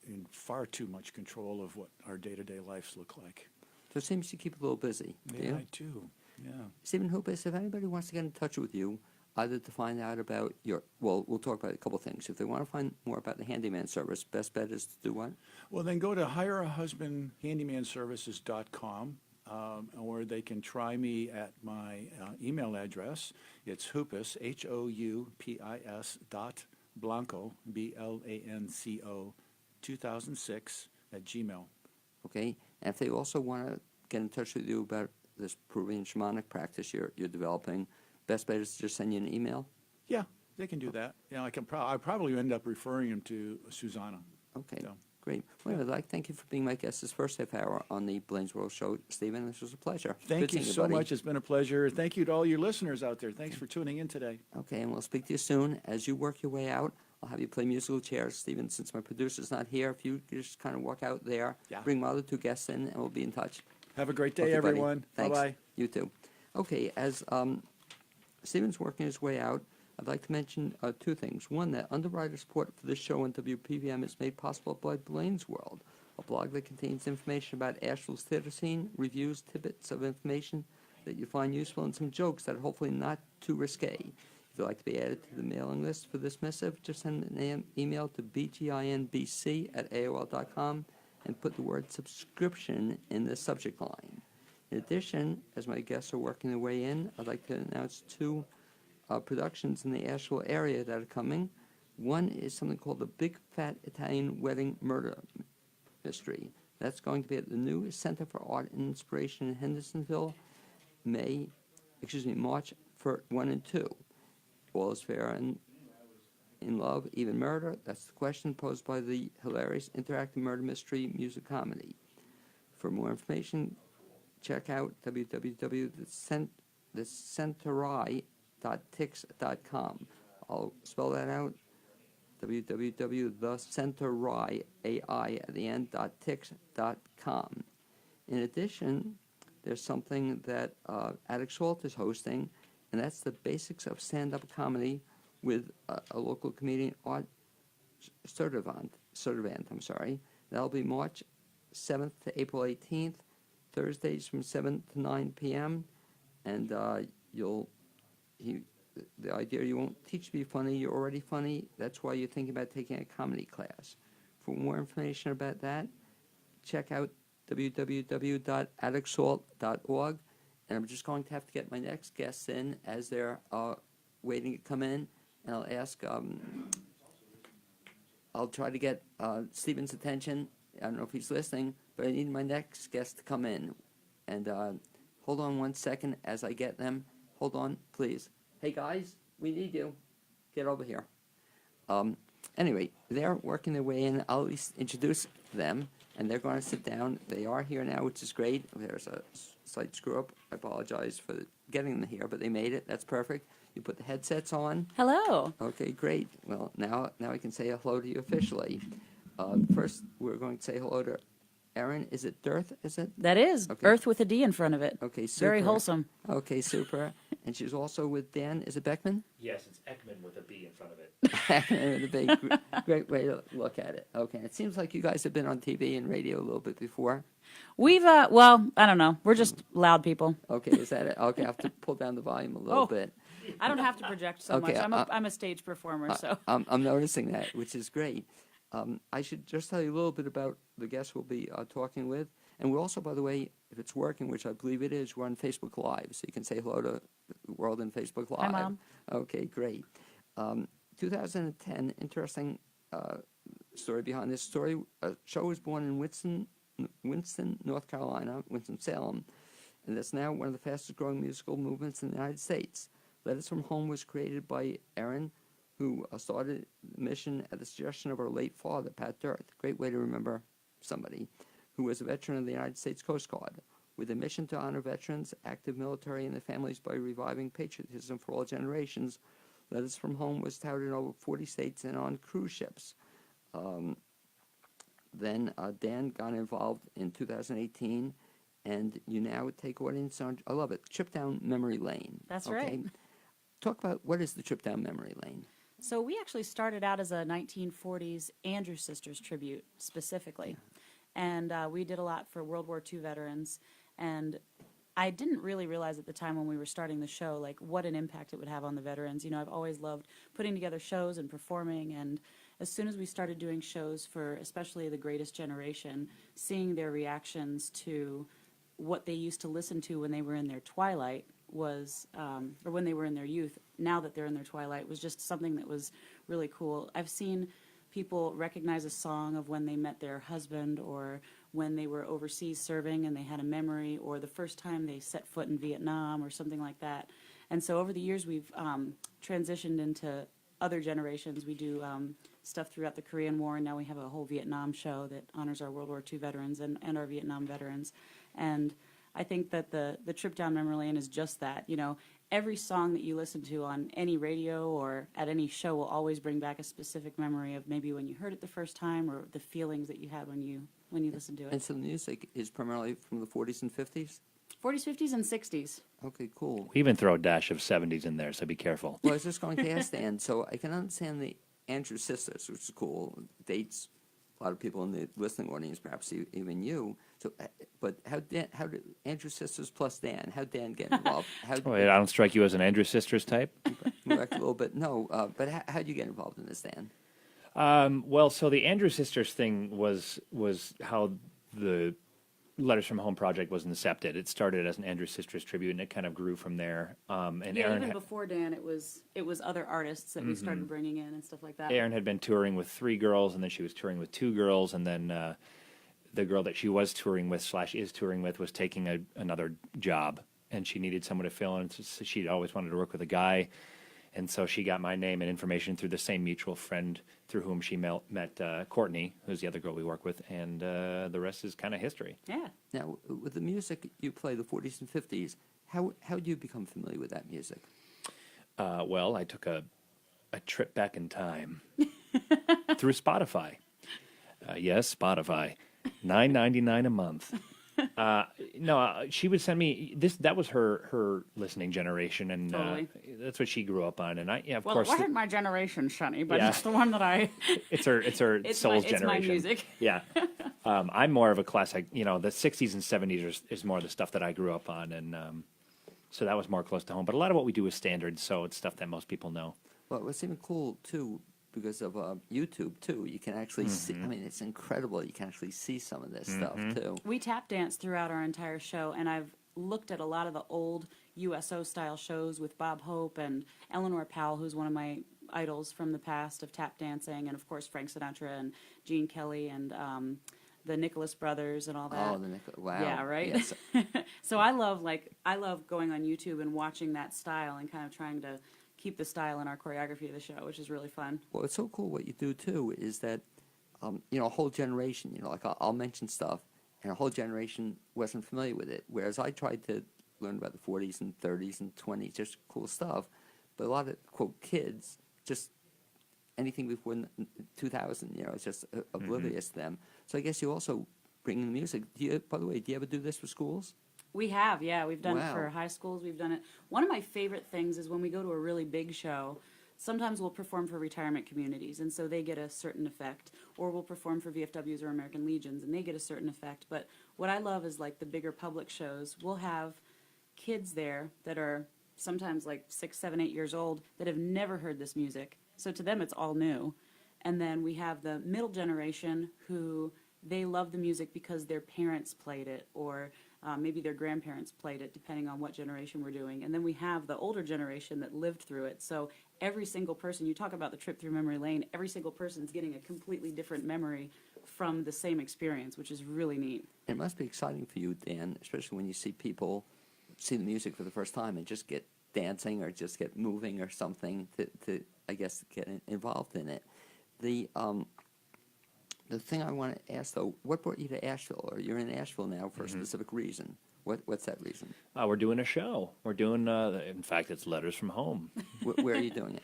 C: in far too much control of what our day-to-day lives look like.
B: So it seems you keep a little busy. Do
C: Yeah,
B: you?
C: I do. Yeah.
B: Stephen Houpis, if anybody wants to get in touch with you, either to find out about we'll talk about a couple of things. If they want to find more about the handyman service, best bet is to do what?
C: Well, then go to hireahusbandhandymanservices.com, or they can try me at my email address. It's Houpis, Houpis .blanco, BLANCO, 2006 at Gmail.
B: Okay? And if they also want to get in touch with you about this Peruvian shamanic practice you're developing, best bet is to just send you an email?
C: Yeah, they can do that. You know, I probably end up referring them to Susanna.
B: Okay,
C: So.
B: great. Well, I'd like to thank you for being my guest this first half hour on the Blainesworld Show. Stephen, this was a pleasure.
C: Thank
B: Good
C: you
B: seeing
C: so
B: buddy.
C: much. It's been a pleasure. Thank you to all your listeners out there. Thanks for tuning in today.
B: Okay, and we'll speak to you soon. As you work your way out, I'll have you play musical chairs. Stephen, since my producer's not here, if you could just kind of walk out there,
C: Yeah.
B: bring my other two guests in, and we'll be in touch.
C: Have a great day,
B: Okay, buddy.
C: everyone.
B: Thanks.
C: Bye-bye.
B: You too. Okay, as Stephen's working his way out, I'd like to mention two things. One, that underwriter support for this show on WPVM is made possible by Blainesworld, a blog that contains information about Asheville's theater scene, reviews, tidbits of information that you find useful, and some jokes that are hopefully not too risque. If you'd like to be added to the mailing list for this missive, just send an email to bginbc@aol.com and put the word subscription in the subject line. In addition, as my guests are working their way in, I'd like to announce two productions in the Asheville area that are coming. One is something called the Big Fat Italian Wedding Murder Mystery. That's going to be at the new Center for Art and Inspiration in Hendersonville, March 1 and 2. All is fair and in love, even murder? That's the question posed by the hilarious interactive murder mystery music comedy. For more information, check out www.thecenterai.tix.com. I'll spell that out, www.thecenterai, AI at the end, .tix.com. In addition, there's something that Attic Salt is hosting, and that's the basics of stand-up comedy with a local comedian, Art Sertivant. That'll be March 7th to April 18th, Thursdays from 7 to 9 p.m. And the idea you won't teach to be funny, you're already funny. That's why you're thinking about taking a comedy class. For more information about that, check out www.atticsalt.org. And I'm just going to have to get my next guests in as they're waiting to come in. And I'll ask, I'll try to get Stephen's attention. I don't know if he's listening, but I need my next guest to come in. And hold on 1 second as I get them. Hold on, please. Hey, guys, we need you. Get over here. Anyway, they're working their way in. I'll at least introduce them, and they're going to sit down. They are here now, which is great. There's a slight screw-up. I apologize for getting them here, but they made it. That's perfect. You put the headsets on.
D: Hello.
B: Okay, great. Well, now I can say hello to you officially. First, we're going to say hello to Erinn. Is it Dearth? Is it?
D: That is.
B: Okay.
D: Earth with a D in front of it.
B: Okay, super.
D: Very wholesome.
B: Okay, super. And she's also with Dan. Is it Beckmann?
E: Yes, it's Beckmann with a B in front of it.
B: The big, great way to look at it. Okay, it seems like you guys have been on TV and radio a little bit before.
D: We've, well, I don't know. We're just loud people.
B: Okay, is that it? Okay, I have to pull down the volume a little bit.
D: I don't have to project so
B: Okay,
D: much. I'm a stage performer, so.
B: I'm noticing that, which is great. I should just tell you a little bit about the guests we'll be talking with. And we're also, by the way, if it's working, which I believe it is, we're on Facebook Live, so you can say hello to the world in Facebook Live.
D: Hi, Mom.
B: Okay, great. 2010, interesting story behind this story. A show was born in Winston, North Carolina, Winston-Salem, and that's now one of the fastest-growing musical movements in the United States. Letters from Home was created by Erinn, who started the mission at the suggestion of her late father, Pat Dearth. Great way to remember somebody who was a veteran of the United States Coast Guard, with a mission to honor veterans, active military, and their families by reviving patriotism for all generations. Letters from Home was touted in over 40 states and on cruise ships. Then Dan got involved in 2018 and you now take audience on, I love it, trip down memory lane.
D: That's right.
B: Talk about what is the trip down memory lane.
D: So we actually started out as a 1940s Andrews Sisters tribute specifically. And we did a lot for World War II veterans. And I didn't really realize at the time when we were starting the show, like, what an impact it would have on the veterans. You know, I've always loved putting together shows and performing. And as soon as we started doing shows for especially the Greatest Generation, seeing their reactions to what they used to listen to when they were in their twilight was, or when they were in their youth, now that they're in their twilight, was just something that was really cool. I've seen people recognize a song of when they met their husband, or when they were overseas serving and they had a memory, or the first time they set foot in Vietnam or something like that. And so over the years we've transitioned into other generations. We do stuff throughout the Korean War, and now we have a whole Vietnam show that honors our World War II veterans and our Vietnam veterans. And I think that the trip down memory lane is just that. You know, every song that you listen to on any radio or at any show will always bring back a specific memory of maybe when you heard it the first time, or the feelings that you had when you listened to it.
B: And so the music is primarily from the 40s and 50s?
D: 40s, 50s, and 60s.
B: Okay, cool.
F: We even throw a dash of 70s in there, so be careful.
B: Well, I was just going to ask Dan, so I can understand the Andrews Sisters, which is cool, dates a lot of people in the listening audience, perhaps even you. So, but how did Andrews Sisters plus Dan? How did Dan get involved?
F: Wait, I don't strike you as an Andrews Sisters type?
B: Correct a little bit. No, but how did you get involved in this, Dan?
F: Well, so the Andrews Sisters thing was how the Letters from Home project was incepted. It started as an Andrews Sisters tribute, and it kind of grew from there. And
D: Yeah,
F: Erinn
D: even before Dan, it was other artists that we started bringing in and stuff like that.
F: Erinn had been touring with 3 girls, and then she was touring with 2 girls, and then the girl that she was touring with / is touring with was taking another job, and she needed someone to fill in. So she'd always wanted to work with a guy, and so she got my name and information through the same mutual friend through whom she met Courtney, who's the other girl we work with, and the rest is kind of history.
D: Yeah.
B: Now, with the music you play, the 40s and 50s, how did you become familiar with that music?
F: Well, I took a trip back in time through Spotify. Yes, Spotify, $9.99 a month. No, she would send me this. That was her listening generation, and
D: Totally.
F: that's what she grew up on. And of
D: Well,
F: course,
D: it wasn't my generation, Sonny, but
F: Yeah.
D: it's the one that I.
F: it's her
D: It's
F: soul's
D: my
F: generation.
D: music.
F: Yeah, I'm more of a classic. You know, the '60s and '70s is more the stuff that I grew up on, and so that was more close to home. But a lot of what we do is standard, so it's stuff that most people know.
B: Well, what's even cool, too, because of YouTube, too, you can actually see, I mean, it's incredible. You can actually see some of this stuff, too.
D: We tap dance throughout our entire show, and I've looked at a lot of the old USO-style shows with Bob Hope and Eleanor Powell, who's one of my idols from the past of tap dancing, and, of course, Frank Sinatra and Gene Kelly and the Nicholas Brothers and all that.
B: Oh, wow.
D: Yeah, right?
B: Yes.
D: So I love going on YouTube and watching that style and kind of trying to keep the style in our choreography of the show, which is really fun.
B: Well, it's so cool what you do, too, is that, a whole generation, like I'll mention stuff, and a whole generation wasn't familiar with it, whereas I tried to learn about the 40s and 30s and 20s, just cool stuff, but a lot of, quote, kids, just anything before 2000, it's just oblivious to them. So I guess you also bring in music. By the way, do you ever do this for schools?
D: We have, yeah. We've done it
B: Wow.
D: for high schools. We've done it. One of my favorite things is when we go to a really big show, sometimes we'll perform for retirement communities, and so they get a certain effect. Or we'll perform for VFWs or American Legions, and they get a certain effect. But what I love is, like, the bigger public shows. We'll have kids there that are sometimes like 6, 7, 8 years old that have never heard this music. So to them, it's all new. And then we have the middle generation who they love the music because their parents played it, or maybe their grandparents played it, depending on what generation we're doing. And then we have the older generation that lived through it. So every single person, you talk about the trip through memory lane, every single person's getting a completely different memory from the same experience, which is really neat.
B: It must be exciting for you, Dan, especially when you see people see the music for the first time and just get dancing or just get moving or something to I guess, get involved in it. The thing I want to ask, though, what brought you to Asheville? Or you're in Asheville now for a specific reason. What's that reason?
F: We're doing a show. We're doing, in fact, it's Letters from Home.
B: Where are you doing it?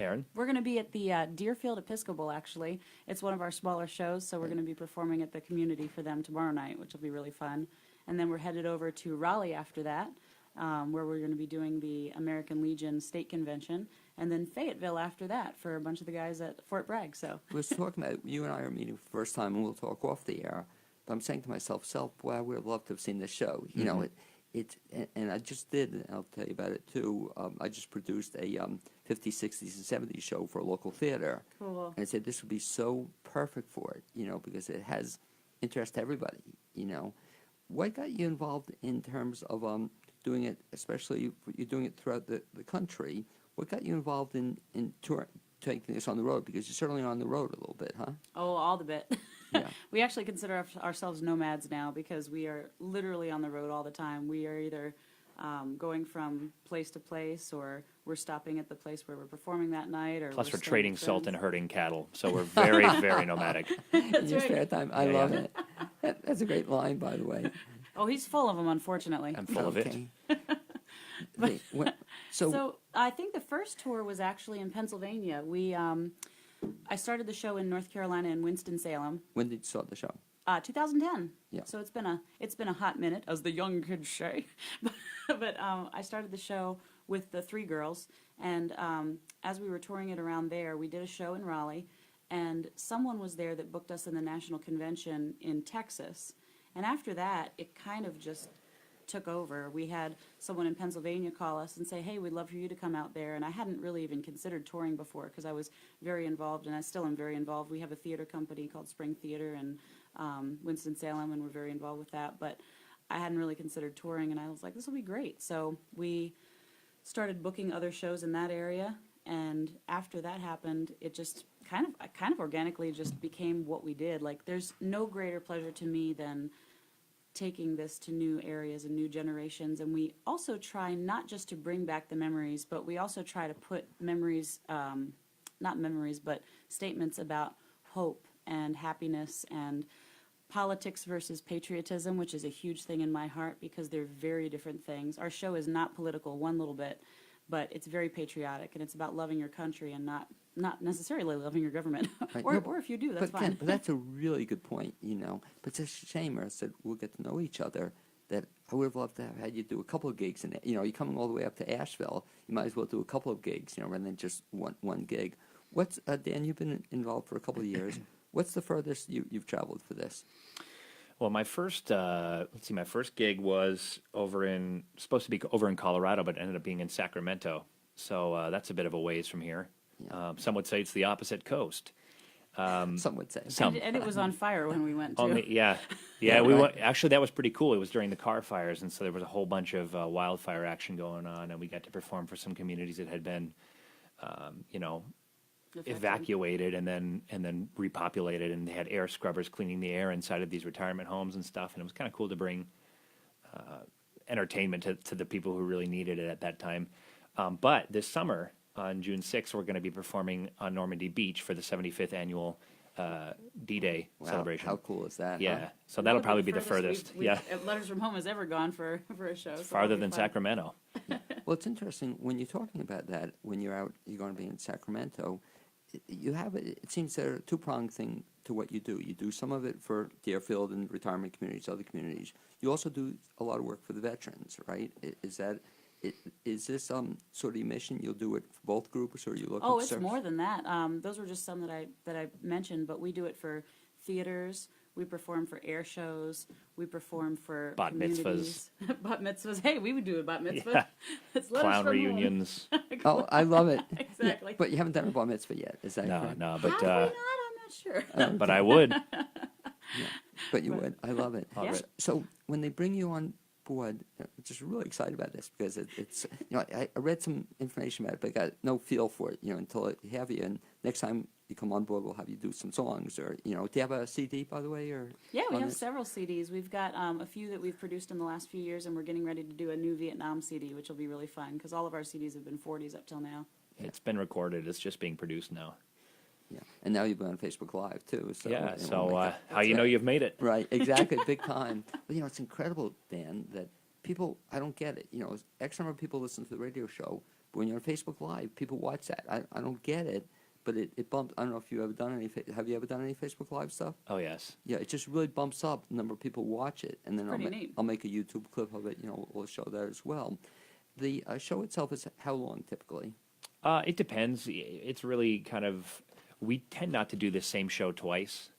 F: Erinn?
D: We're going to be at the Deerfield Episcopal, actually. It's one of our smaller shows, so we're going to be performing at the community for them tomorrow night, which will be really fun. And then we're headed over to Raleigh after that, where we're going to be doing the American Legion State Convention, and then Fayetteville after that for a bunch of the guys at Fort Bragg. So
B: We was talking about, you and I are meeting for the first time, and we'll talk off the air. But I'm saying to myself, boy, I would have loved to have seen this show. You know, and I just did, and I'll tell you about it too. I just produced a 50s, 60s, and 70s show for a local theater.
D: cool.
B: And I said this would be so perfect for it, you know, because it has interest to everybody, you know. What got you involved in terms of doing it, especially you're doing it throughout the country? What got you involved in taking this on the road? Because you're certainly on the road a little bit, huh?
D: Oh, all the bit.
B: Yeah.
D: We actually consider ourselves nomads now because we are literally on the road all the time. We are either going from place to place, or we're stopping at the place where we're performing that night, or
F: Plus, we're
D: staying
F: trading
D: with
F: salt
D: friends.
F: and herding cattle, so we're very, very nomadic.
B: In your
D: right.
B: spare time. I
F: Yeah,
B: love
F: yeah.
B: it. That's a great line, by the way.
D: Oh, he's full of them, unfortunately.
F: I'm full of it.
B: Okay.
D: So I think the first tour was actually in Pennsylvania. I started the show in North Carolina in Winston-Salem,
B: When did you start the show?
D: 2010.
B: Yeah.
D: So it's been a hot minute, as the young kids say. but I started the show with the three girls, and as we were touring it around there, we did a show in Raleigh, and someone was there that booked us in the national convention in Texas. And after that, it kind of just took over. We had someone in Pennsylvania call us and say, hey, we'd love for you to come out there. And I hadn't really even considered touring before because I was very involved, and I still am very involved. We have a theater company called Spring Theater in Winston-Salem, and we're very involved with that. But I hadn't really considered touring, and I was like, this will be great. So we started booking other shows in that area, and after that happened, it just kind of organically just became what we did. Like, there's no greater pleasure to me than taking this to new areas and new generations. And we also try not just to bring back the memories, but we also try to put memories, not memories, but statements about hope and happiness and politics versus patriotism, which is a huge thing in my heart because they're very different things. Our show is not political one little bit, but it's very patriotic, and it's about loving your country and not necessarily loving your government.
B: Right.
D: or,
B: No,
D: or if you do, that's
B: but
D: fine.
B: Ken, but that's a really good point, you know. But it's a shame, I said, we'll get to know each other, that I would have loved to have had you do a couple of gigs. And, you know, you're coming all the way up to Asheville. You might as well do a couple of gigs, you know, rather than just one gig. What's, Dan, you've been involved for a couple of years. What's the furthest you've traveled for this?
F: Well, my first my first gig was supposed to be over in Colorado, but ended up being in Sacramento. So that's a bit of a ways from here.
B: Yeah.
F: Some would say it's the opposite coast.
B: Some would say.
D: And it was on fire when we went to.
F: Yeah.
B: Yeah,
F: We
B: right.
F: went, actually, that was pretty cool. It was during the car fires, and so there was a whole bunch of wildfire action going on, and we got to perform for some communities that had been,
D: affected.
F: evacuated and then repopulated, and they had air scrubbers cleaning the air inside of these retirement homes and stuff, and it was kind of cool to bring entertainment to the people who really needed it at that time. But this summer, on June 6th, we're going to be performing on Normandy Beach for the 75th annual D-Day
B: Wow,
F: celebration.
B: how cool is that?
F: Yeah,
B: Huh?
F: so that'll probably be the
D: furthest
F: furthest. Yeah,
D: Letters from Home has ever gone for a show. So
F: farther
D: that'll be
F: than
D: fun.
F: Sacramento.
B: Well, it's interesting when you're talking about that. When you're out, you're going to be in Sacramento. You have it seems there's a two-pronged thing to what you do. You do some of it for Deerfield and retirement communities, other communities. You also do a lot of work for the veterans, right? Is this sort of your mission? You'll do it for both groups, or you look?
D: Oh,
B: at
D: it's
B: service?
D: more than that. Those were just some that I mentioned, but we do it for theaters. We perform for air shows. We perform for
F: Bat
D: communities. Bat mitzvahs. Hey, we would do a bat mitzvah.
F: Yeah.
D: It's Letters
F: Clown
D: from Home.
F: reunions.
B: Oh, I love it.
D: Exactly.
B: Yeah, but you haven't done a bar mitzvah yet, is that
F: No,
B: correct?
F: no,
D: Have
F: but
D: we not? I'm not sure.
F: but I would.
B: But you would. I love it.
D: Yeah.
B: So when they bring you on board, I'm just really excited about this because it's I read some information about it, but I got no feel for it, until I have you. And next time you come on board, we'll have you do some songs, or do you have a CD, by the way, or?
D: Yeah, we
B: on
D: have
B: this?
D: several CDs. We've got a few that we've produced in the last few years, and we're getting ready to do a new Vietnam CD, which will be really fun because all of our CDs have been 40s up till now.
F: It's been recorded. It's just being produced now.
B: Yeah, and now you've been on Facebook Live too. So
F: Yeah.
B: I
F: So
B: wanna make
F: how you know you've made it?
B: Right, exactly, big time. But it's incredible, Dan, that people, I don't get it. X number of people listen to the radio show, but when you're on Facebook Live, people watch that. I don't get it, but it bumps. I don't know if you ever done any. Have you ever done any Facebook Live stuff?
F: Oh yes.
B: Yeah, it just really bumps up the number of people watch it, and then
D: pretty neat.
B: I'll make a YouTube clip of it. We'll show that as well. The show itself is how long typically?
F: It depends. It's really kind of, we tend not to do the same show twice.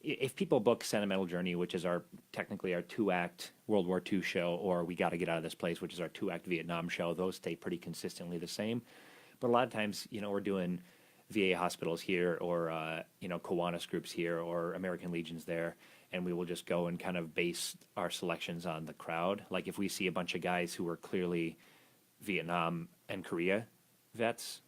F: If people book Sentimental Journey, which is technically our 2-act World War II show, or We Got to Get Out of This Place, which is our 2-act Vietnam show, those stay pretty consistently the same. But a lot of times, we're doing VA hospitals here, or Kiwanis groups here, or American Legions there, and we will just go and kind of base our selections on the crowd. Like if we see a bunch of guys who are clearly Vietnam and Korea vets,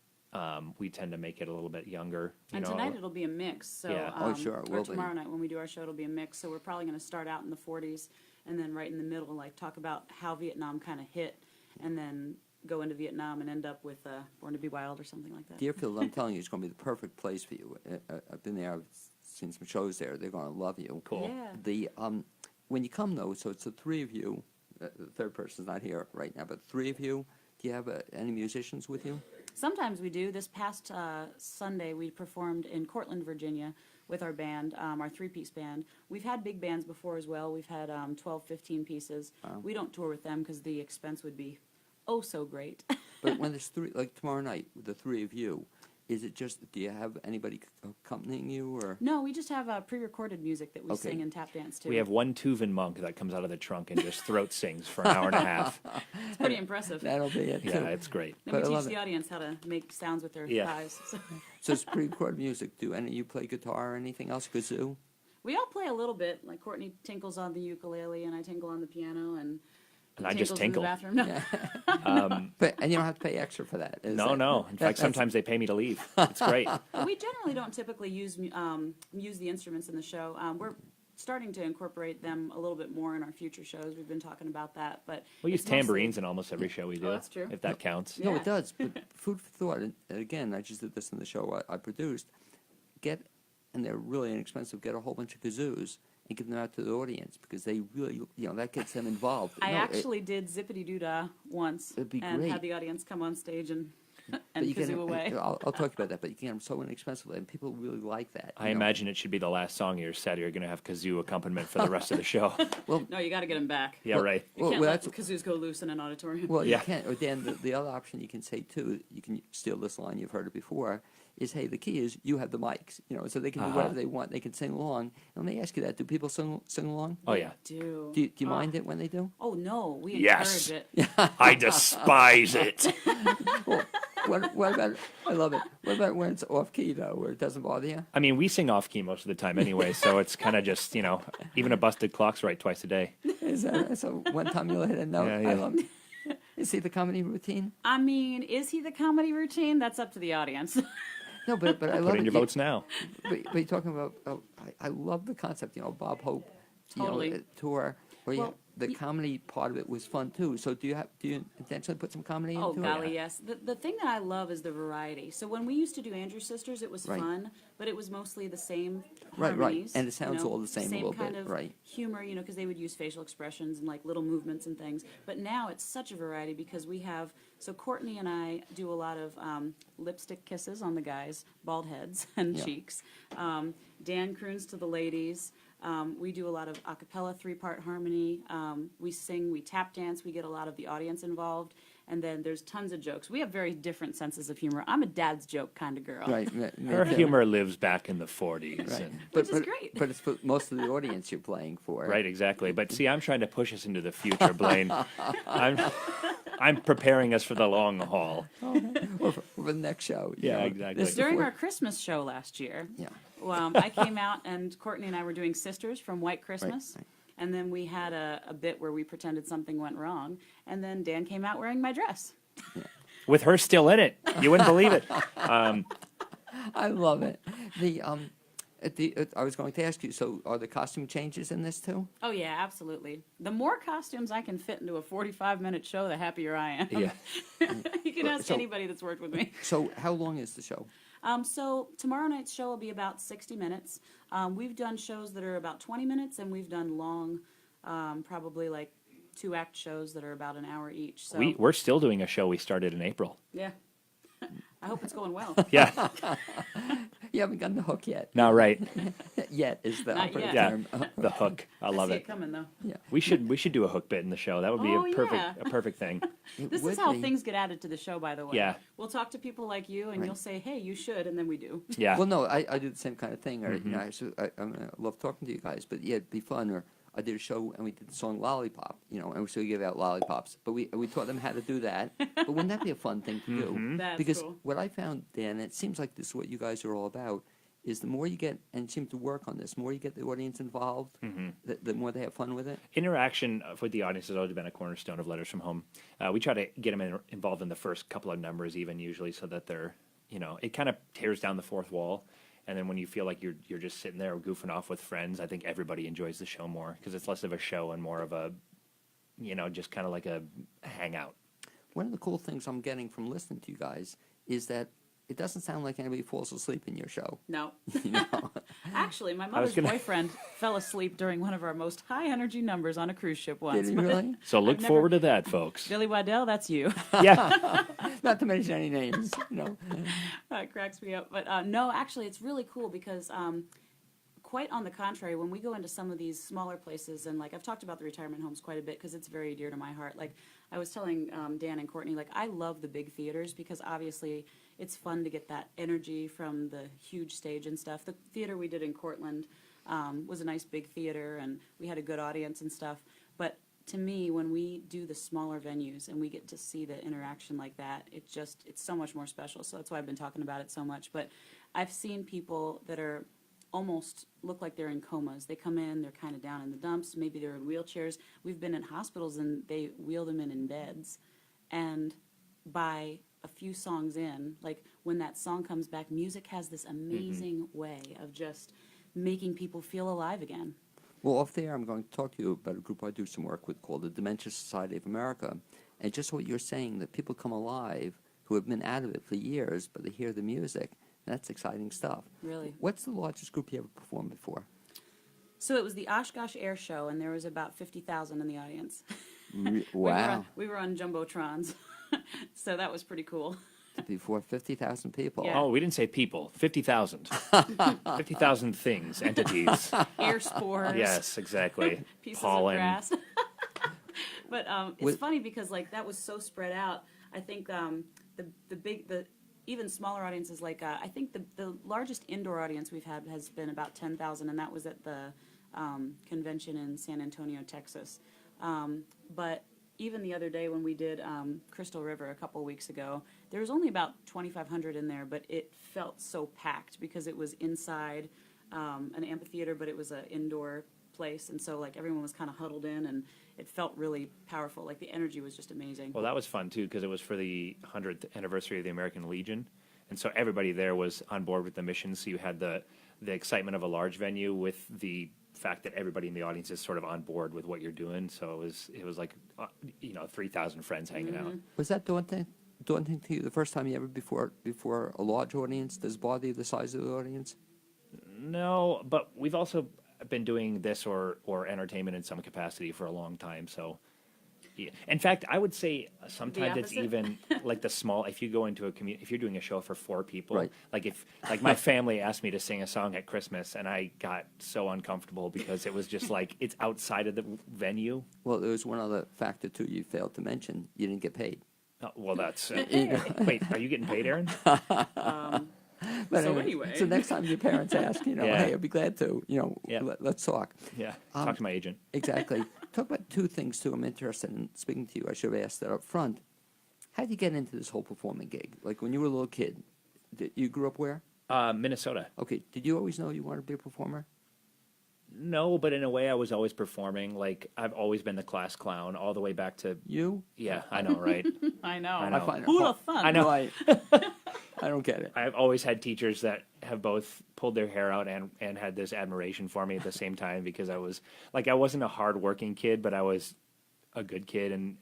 F: we tend to make it a little bit younger.
D: And tonight it'll be a mix. So,
F: Yeah.
B: Oh, sure, it
D: or
B: will be.
D: tomorrow night when we do our show, it'll be a mix. So we're probably going to start out in the 40s, and then right in the middle, like talk about how Vietnam kind of hit, and then go into Vietnam and end up with Born to Be Wild or something like that.
B: Deerfield, I'm telling you, it's going to be the perfect place for you. I've been there. I've seen some shows there. They're going to love you.
F: Cool.
D: Yeah.
B: The when you come though, so it's the three of you. The third person's not here right now, but three of you. Do you have any musicians with you?
D: Sometimes we do. This past Sunday, we performed in Cortland, Virginia with our band, our 3-piece band. We've had big bands before as well. We've had 12, 15 pieces. We don't tour with them because the expense would be oh so great.
B: But when there's three, like tomorrow night, with the three of you, is it just, do you have anybody accompanying you, or?
D: No, we just have pre-recorded music that we
B: Okay.
D: sing and tap dance to.
F: We have one Tuvan monk that comes out of the trunk and just throat sings for an hour and a half.
D: It's pretty impressive.
B: That'll be it, too.
F: Yeah, it's great.
D: Then
B: but I
D: we
B: love
D: teach the
B: it.
D: audience how to make sounds with their
F: Yeah.
D: thighs. So
B: So it's pre-recorded music. Do any of you play guitar or anything else? Kazoo?
D: we all play a little bit. Like Courtney tinkles on the ukulele, and I tinkle on the piano, and
F: I just
D: tinkles in
F: tinkle.
D: the bathroom. No.
B: And you don't have to pay extra for that. is
F: No,
B: it?
F: no. In fact,
B: That's-
F: sometimes they pay me to leave. It's great.
D: But we generally don't typically use the instruments in the show. We're starting to incorporate them a little bit more in our future shows. We've been talking about that, but
F: We use
D: it's mostly-
F: tambourines in almost every show we do.
D: that's true.
F: If that counts.
B: No,
D: Yeah.
B: it does. But food for thought. And again, I just did this in the show I produced. And they're really inexpensive. Get a whole bunch of kazoos and give them out to the audience because they really, that gets them involved.
D: I
B: No,
D: actually did Zippity Doo-Dah once
B: It'd be
D: and
B: great.
D: had the audience come on stage and
B: but you get
D: kazoo
B: them-
D: away.
B: I'll talk about that, but you get them so inexpensively, and people really like that.
F: I imagine it should be the last song of your set. You're going to have kazoo accompaniment for the rest of the show.
D: No, you got to get them back.
F: Yeah, right.
D: You
B: Well,
D: can't
B: well,
D: let
B: that's-
D: the kazoos go loose in an auditorium.
B: Well,
F: Yeah.
B: you can't. Or Dan, the other option you can say too, you can steal this line. You've heard it before. Is hey, the key is you have the mics, so they can do whatever they want. They can sing along. And let me ask you that: do people sing along?
F: Oh, yeah.
D: Do
B: Do you mind it when they do?
D: Oh no, we
F: Yes.
D: encourage it.
F: I despise it.
B: Well, what about? I love it. What about when it's off key though, where it doesn't bother you?
F: I mean, we sing off key most of the time anyway, so it's kind of just, even a busted clock's right twice a day.
B: Is that so? One time you'll hit a note.
F: Yeah, yeah.
B: I love it. Is he the comedy routine?
D: I mean, is he the comedy routine? That's up to the audience.
B: No, but I love
F: Put in
B: it.
F: your votes now.
B: But you're talking about. I love the concept. Bob Hope.
D: Totally.
B: Tour. Where
D: Well,
B: the comedy part of it was fun too. So do you intentionally put some comedy
D: Oh,
B: into it?
D: golly, yes. The thing that I love is the variety. So when we used to do Andrew Sisters, it was
B: Right.
D: fun, but it was mostly the same
B: Right, right.
D: harmonies.
B: And it sounds all the same a little
D: kind
B: bit,
D: of
B: right.
D: humor, because they would use facial expressions and like little movements and things. But now it's such a variety because we have, so Courtney and I do a lot of lipstick kisses on the guys, bald heads and
B: Yeah.
D: cheeks. Dan croons to the ladies. We do a lot of a cappella 3-part harmony. We sing, we tap dance, we get a lot of the audience involved. And then there's tons of jokes. We have very different senses of humor. I'm a dad's joke kind of girl.
B: Right.
F: Her humor lives back in the 40s.
B: Right.
F: And,
D: Which is great.
B: But it's for most of the audience you're playing for.
F: right, exactly. But see, I'm trying to push us into the future, Blaine. I'm preparing us for the long haul.
B: Or for the next show.
F: Yeah, exactly.
B: This is
D: During
B: before-
D: our Christmas show last year,
B: Yeah.
D: I came out and Courtney and I were doing Sisters from White Christmas.
B: right.
D: And then we had a bit where we pretended something went wrung. And then Dan came out wearing my dress.
F: With her still in it. You wouldn't believe it.
B: I love it. I was going to ask you, so are the costume changes in this too?
D: Oh, yeah, absolutely. The more costumes I can fit into a 45-minute show, the happier I am.
F: Yeah.
D: You can ask
B: So-
D: anybody that's worked with me.
B: So how long is the show?
D: So tomorrow night's show will be about 60 minutes. We've done shows that are about 20 minutes, and we've done long, probably like 2-act shows that are about an hour each. So
F: We're still doing a show we started in April.
D: yeah, I hope it's going well.
F: Yeah.
B: You haven't gotten the hook yet.
F: No, right.
B: Yet is the
D: Not
B: operative
D: yet.
B: term.
F: The hook. I love
D: see
F: it.
D: it coming though.
F: We should do a hook bit in the show. That would be
D: Oh,
F: a
D: yeah.
F: perfect thing.
B: It
D: This
B: would
D: is how
B: be.
D: things get added to the show, by the way.
F: Yeah.
D: We'll talk to people like you, and
B: Right.
D: you'll say, "Hey, you should," and then we do.
F: Yeah.
B: Well, no, I do the same kind of thing. Or,
F: Mm-hmm.
B: I love talking to you guys, but yeah, it'd be fun. Or I did a show and we did the song Lollipop, and we still give out lollipops. But we taught them how to do that. But wouldn't that be a fun thing to do?
D: That's
B: Because
D: cool.
B: what I found, Dan, it seems like this is what you guys are all about, is the more you get, and seem to work on this, the more you get the audience involved, the more they have fun with it.
F: Interaction with the audience has always been a cornerstone of Letters from Home. We try to get them involved in the first couple of numbers, even usually, so that they're, it kind of tears down the fourth wall. And then when you feel like you're just sitting there goofing off with friends, I think everybody enjoys the show more because it's less of a show and more of a, just kind of like a hangout.
B: One of the cool things I'm getting from listening to you guys is that it doesn't sound like anybody falls asleep in your show.
D: No.
B: You know?
D: Actually, my
F: was
D: mother's
F: gonna-
D: boyfriend fell asleep during one of our most high-energy numbers on a cruise ship once.
B: Did he
D: but-
B: really?
F: So look
D: I've never-
F: forward to that, folks.
D: Billy Waddell, that's you.
F: Yeah.
B: Not to mention any names.
D: That cracks me up. But no, actually, it's really cool because quite on the contrary, when we go into some of these smaller places, and like I've talked about the retirement homes quite a bit because it's very dear to my heart. Like I was telling Dan and Courtney, like I love the big theaters because obviously it's fun to get that energy from the huge stage and stuff. The theater we did in Cortland was a nice big theater, and we had a good audience and stuff. But to me, when we do the smaller venues and we get to see the interaction like that, it's so much more special. So that's why I've been talking about it so much. But I've seen people that are almost look like they're in comas. They come in, they're kind of down in the dumps, maybe they're in wheelchairs. We've been in hospitals and they wheel them in beds. And by a few songs in, like when that song comes back, music has this amazing way of just making people feel alive again.
B: Well, off there, I'm going to talk to you about a group I do some work with called the Dementia Society of America. And just what you're saying, that people come alive who have been out of it for years, but they hear the music. That's exciting stuff.
D: Really.
B: What's the largest group you ever performed before?
D: So it was the Oshkosh Air Show, and there was about 50,000 in the audience.
B: Wow.
D: We were on Jumbotrons, so that was pretty cool.
B: Before 50,000 people.
D: Yeah.
F: Oh, we didn't say people. 50,000. 50,000 things, entities.
D: Air spores.
F: Yes, exactly.
D: Pieces
F: Pollen.
D: of grass. But it's
B: With-
D: funny because like that was so spread out. I think the even smaller audiences, like I think the largest indoor audience we've had has been about 10,000, and that was at the convention in San Antonio, Texas. But even the other day when we did Crystal River a couple weeks ago, there was only about 2,500 in there, but it felt so packed because it was inside an amphitheater, but it was an indoor place, and so like everyone was kind of huddled in, and it felt really powerful. Like the energy was just amazing.
F: Well, that was fun, too, because it was for the 100th anniversary of the American Legion. And so everybody there was on board with the mission. So you had the excitement of a large venue with the fact that everybody in the audience is sort of on board with what you're doing. So it was like, 3,000 friends hanging out.
B: Was that daunting to you the first time you ever before a large audience? Does it bother you the size of the audience?
F: No, but we've also been doing this or entertainment in some capacity for a long time. So, yeah. In fact, I would say sometimes it's
D: opposite?
F: even like the small. If you go into a community, if you're doing a show for 4 people,
B: Right.
F: like my family asked me to sing a song at Christmas, and I got so uncomfortable because it was just like it's outside of the venue.
B: Well, there was one other factor, too, you failed to mention. You didn't get paid.
F: Oh, well, that's wait. Are you getting paid, Erinn?
B: But
D: So anyway.
B: So next time your parents ask,
F: Yeah.
B: hey, I'd be glad to,
F: Yeah.
B: let's talk.
F: Yeah, talk to my agent.
B: Exactly. Talk about 2 things, too. I'm interested in speaking to you. I should have asked that up front. How did you get into this whole performing gig? Like when you were a little kid, you grew up where?
F: Minnesota.
B: Okay. Did you always know you wanted to be a performer?
F: No, but in a way, I was always performing. Like I've always been the class clown, all the way back to.
B: You?
F: Yeah, I know, right?
D: I know.
F: I know.
B: I find it
D: Who'd
B: hard.
D: have thought?
F: I know.
B: Right. I don't get it.
F: I've always had teachers that have both pulled their hair out and had this admiration for me at the same time because I wasn't a hardworking kid, but I was a good kid, and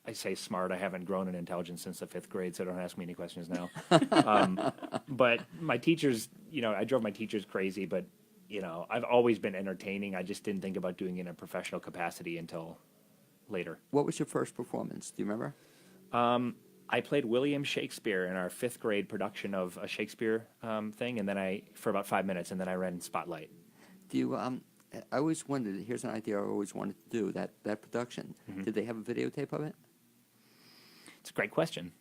F: I say smart. I haven't grown in intelligence since the 5th grade, so don't ask me any questions now. But my teachers, I drove my teachers crazy, but I've always been entertaining. I just didn't think about doing it in a professional capacity until later.
B: What was your first performance? Do you remember?
F: I played William Shakespeare in our 5th grade production of a Shakespeare thing, and then for about 5 minutes, and then I ran Spotlight.
B: Do you? I always wondered. Here's an idea I always wanted to do. That production.
F: Mm-hmm.
B: Did they have a videotape of it?
F: It's a great question.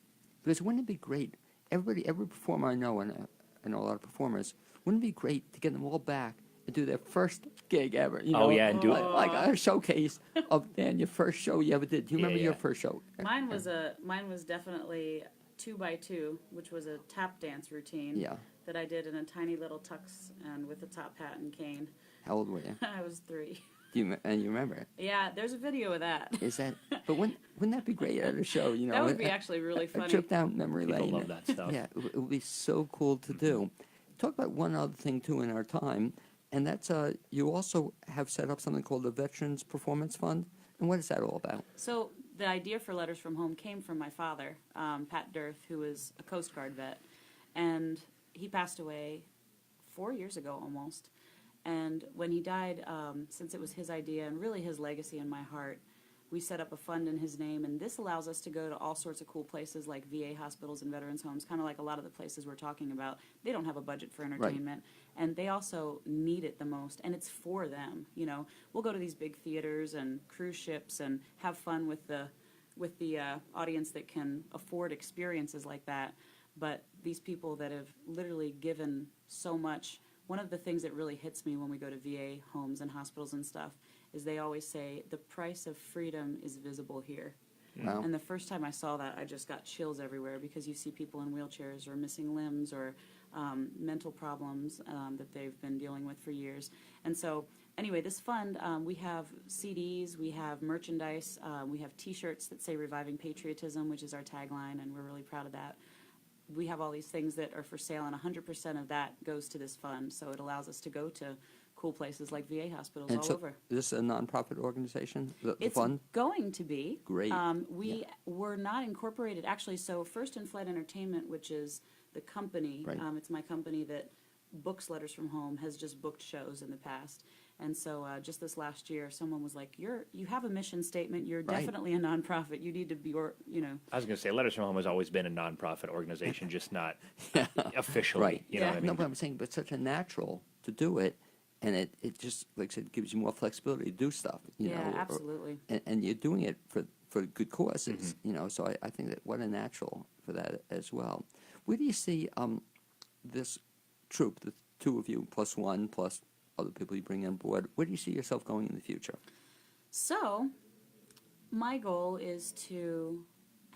B: Because wouldn't it be great? Every performer I know, and I know a lot of performers, wouldn't it be great to get them all back and do their first gig ever? You know,
F: yeah, and do it.
B: like a showcase of your first show you ever did. Do you remember your
F: Yeah.
B: first show?
D: Mine was definitely 2x2, which was a tap dance routine.
B: Yeah.
D: That I did in a tiny little tux and with a top hat and cane.
B: How old were you?
D: I was 3.
B: And you remember it?
D: Yeah, there's a video of that.
B: Is that? But wouldn't that be great at a show? You know,
D: That would be actually really
B: a
D: funny.
B: trip down memory
F: People
B: lane.
F: love that stuff.
B: Yeah, it would be so cool to do. Talk about one other thing too in our time, and that's you also have set up something called the Veterans Performance Fund. And what is that all about?
D: So the idea for Letters from Home came from my father, Pat Dearth, who was a Coast Guard vet, and he passed away 4 years ago almost. And when he died, since it was his idea and really his legacy in my heart, we set up a fund in his name, and this allows us to go to all sorts of cool places like VA hospitals and veterans homes, kind of like a lot of the places we're talking about. They don't have a budget for entertainment, and they also need it the most, and it's for them. You know, we'll go to these big theaters and cruise ships and have fun with the audience that can afford experiences like that, but these people that have literally given so much. One of the things that really hits me when we go to VA homes and hospitals and stuff is they always say, the price of freedom is visible here.
B: Wow.
D: And the first time I saw that, I just got chills everywhere because you see people in wheelchairs or missing limbs or mental problems that they've been dealing with for years. And so, anyway, this fund, we have CDs, we have merchandise, we have T-shirts that say Reviving Patriotism, which is our tagline, and we're really proud of that. We have all these things that are for sale, and 100% of that goes to this fund. So it allows us to go to cool places like VA hospitals
B: And
D: all
B: so,
D: over.
B: is this a nonprofit organization? The
D: It's
B: fund?
D: going to be.
B: Great.
D: We were not incorporated, actually, so First in Flight Entertainment, which is the company,
B: Right.
D: it's my company that books Letters from Home, has just booked shows in the past. And so just this last year, someone was like, you have a mission statement, you're
B: Right.
D: definitely a nonprofit, you need to be,
F: I was going to say, Letters from Home has always been a nonprofit organization, just not officially.
B: Right.
F: You know
D: Yeah.
F: what I mean?
B: No, but I'm saying, but such a natural to do it, and it just, like I said, gives you more flexibility to do stuff. You
D: Yeah,
B: know,
D: absolutely.
B: And you're doing it for good causes. You know, so I think that what a natural for that as well. Where do you see this troupe, the two of you plus one plus other people you bring on board? Where do you see yourself going in the future?
D: So, my goal is to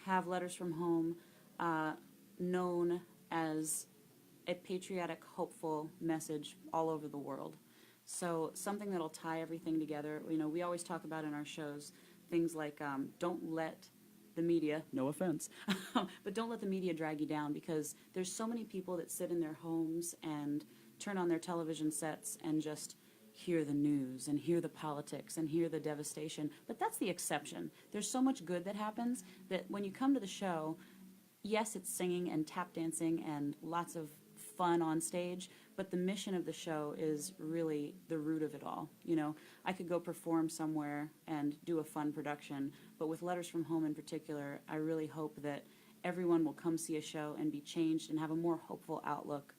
D: have Letters from Home known as a patriotic, hopeful message all over the world. So, something that'll tie everything together. You know, we always talk about in our shows things like don't let the media, no offense, but don't let the media drag you down, because there's so many people that sit in their homes and turn on their television sets and just hear the news and hear the politics and hear the devastation. But that's the exception. There's so much good that happens that when you come to the show, yes, it's singing and tap dancing and lots of fun on stage, but the mission of the show is really the root of it all. You know, I could go perform somewhere and do a fun production, but with Letters from Home in particular, I really hope that everyone will come see a show and be changed and have a more hopeful outlook.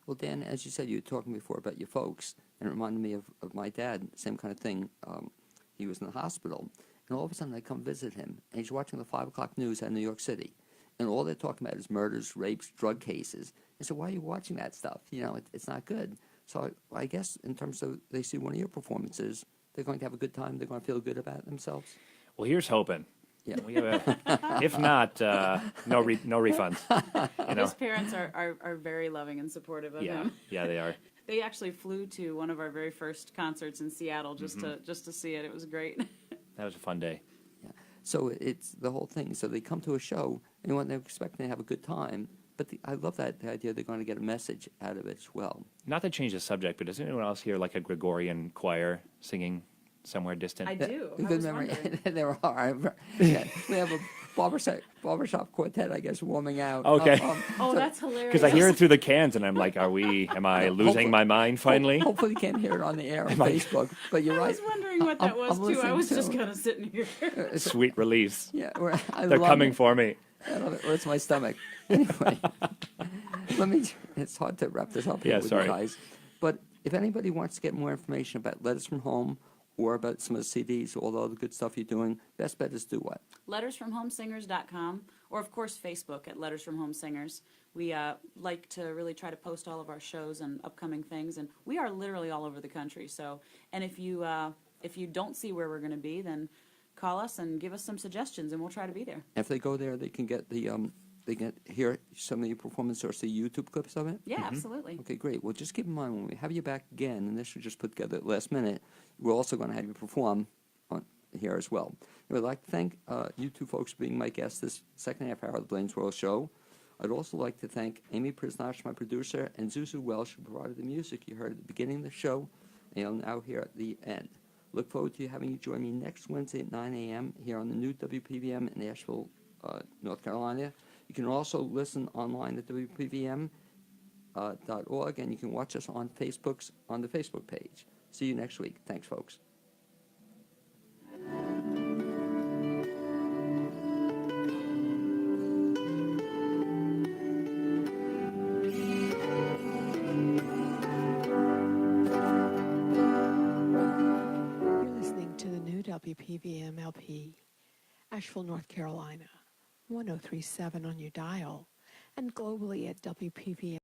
B: Well, Dan, as you said, you were talking before about your folks, and it reminded me of my dad, same kind of thing. He was in the hospital, and all of a sudden I come visit him, and he's watching the 5 o'clock news out of New York City, and all they're talking about is murders, rapes, drug cases. I said, why are you watching that stuff? You know, it's not good. So I guess in terms of they see one of your performances, they're going to have a good time, they're going to feel good about themselves.
F: Well, here's hoping.
B: Yeah.
F: We have if not, no refunds. You know?
D: His parents are very loving and supportive of
F: Yeah,
D: him.
F: yeah, they are.
D: They actually flew to one of our very first concerts in Seattle just to see it. It was great.
F: That was a fun day.
B: Yeah. So it's the whole thing. So they come to a show, and what they're expecting to have a good time. But I love the idea they're going to get a message out of it as well.
F: Not to change the subject, but does anyone else hear like a Gregorian choir singing somewhere distant?
D: I do. I
B: Good
D: was
B: memory.
D: wondering.
B: There are. Yeah, we have a barbershop quartet, I guess, warming out.
F: Okay.
D: Oh, that's hilarious.
F: Because I hear it through the cans, and I'm like, am I losing my mind finally?
B: Hopefully you can't hear it on the air on Facebook. But you're
D: I
B: right.
D: was wondering what that was,
B: I'm
D: too. I
B: listening
D: was just
B: too.
D: kind of sitting here.
F: Sweet release.
B: Yeah,
F: They're coming for me.
B: I love it. Hurts my stomach. Anyway, it's hard to wrap this up here
F: Yeah,
B: with
F: sorry.
B: you guys. But if anybody wants to get more information about Letters from Home or about some of the CDs, all the other good stuff you're doing, best bet is do what?
D: LettersFromHomeSingers.com, or of course Facebook at Letters from Home Singers. We like to really try to post all of our shows and upcoming things, and we are literally all over the country. So, and if you don't see where we're going to be, then call us and give us some suggestions, and we'll try to be there.
B: If they go there, they can get they can hear some of your performance or see YouTube clips of it?
D: Yeah, absolutely.
B: Okay, great. Well, just keep in mind when we have you back again, and this was just put together at the last minute, we're also going to have you perform on here as well. I would like to thank you two folks for being my guests this second half hour of the Blainesworld Show. I'd also like to thank Amy Prisnash, my producer, and Zuzu Welsh, who provided the music you heard at the beginning of the show, and now here at the end. Look forward to having you join me next Wednesday at 9 a.m. here on the new WPVM in Asheville, North Carolina. You can also listen online at WPVM.org, and you can watch us on the Facebook page. See you next week. Thanks, folks.
A: You're listening to the new WPVM LP, Asheville, North Carolina, 1037 on your dial, and globally at WPVM.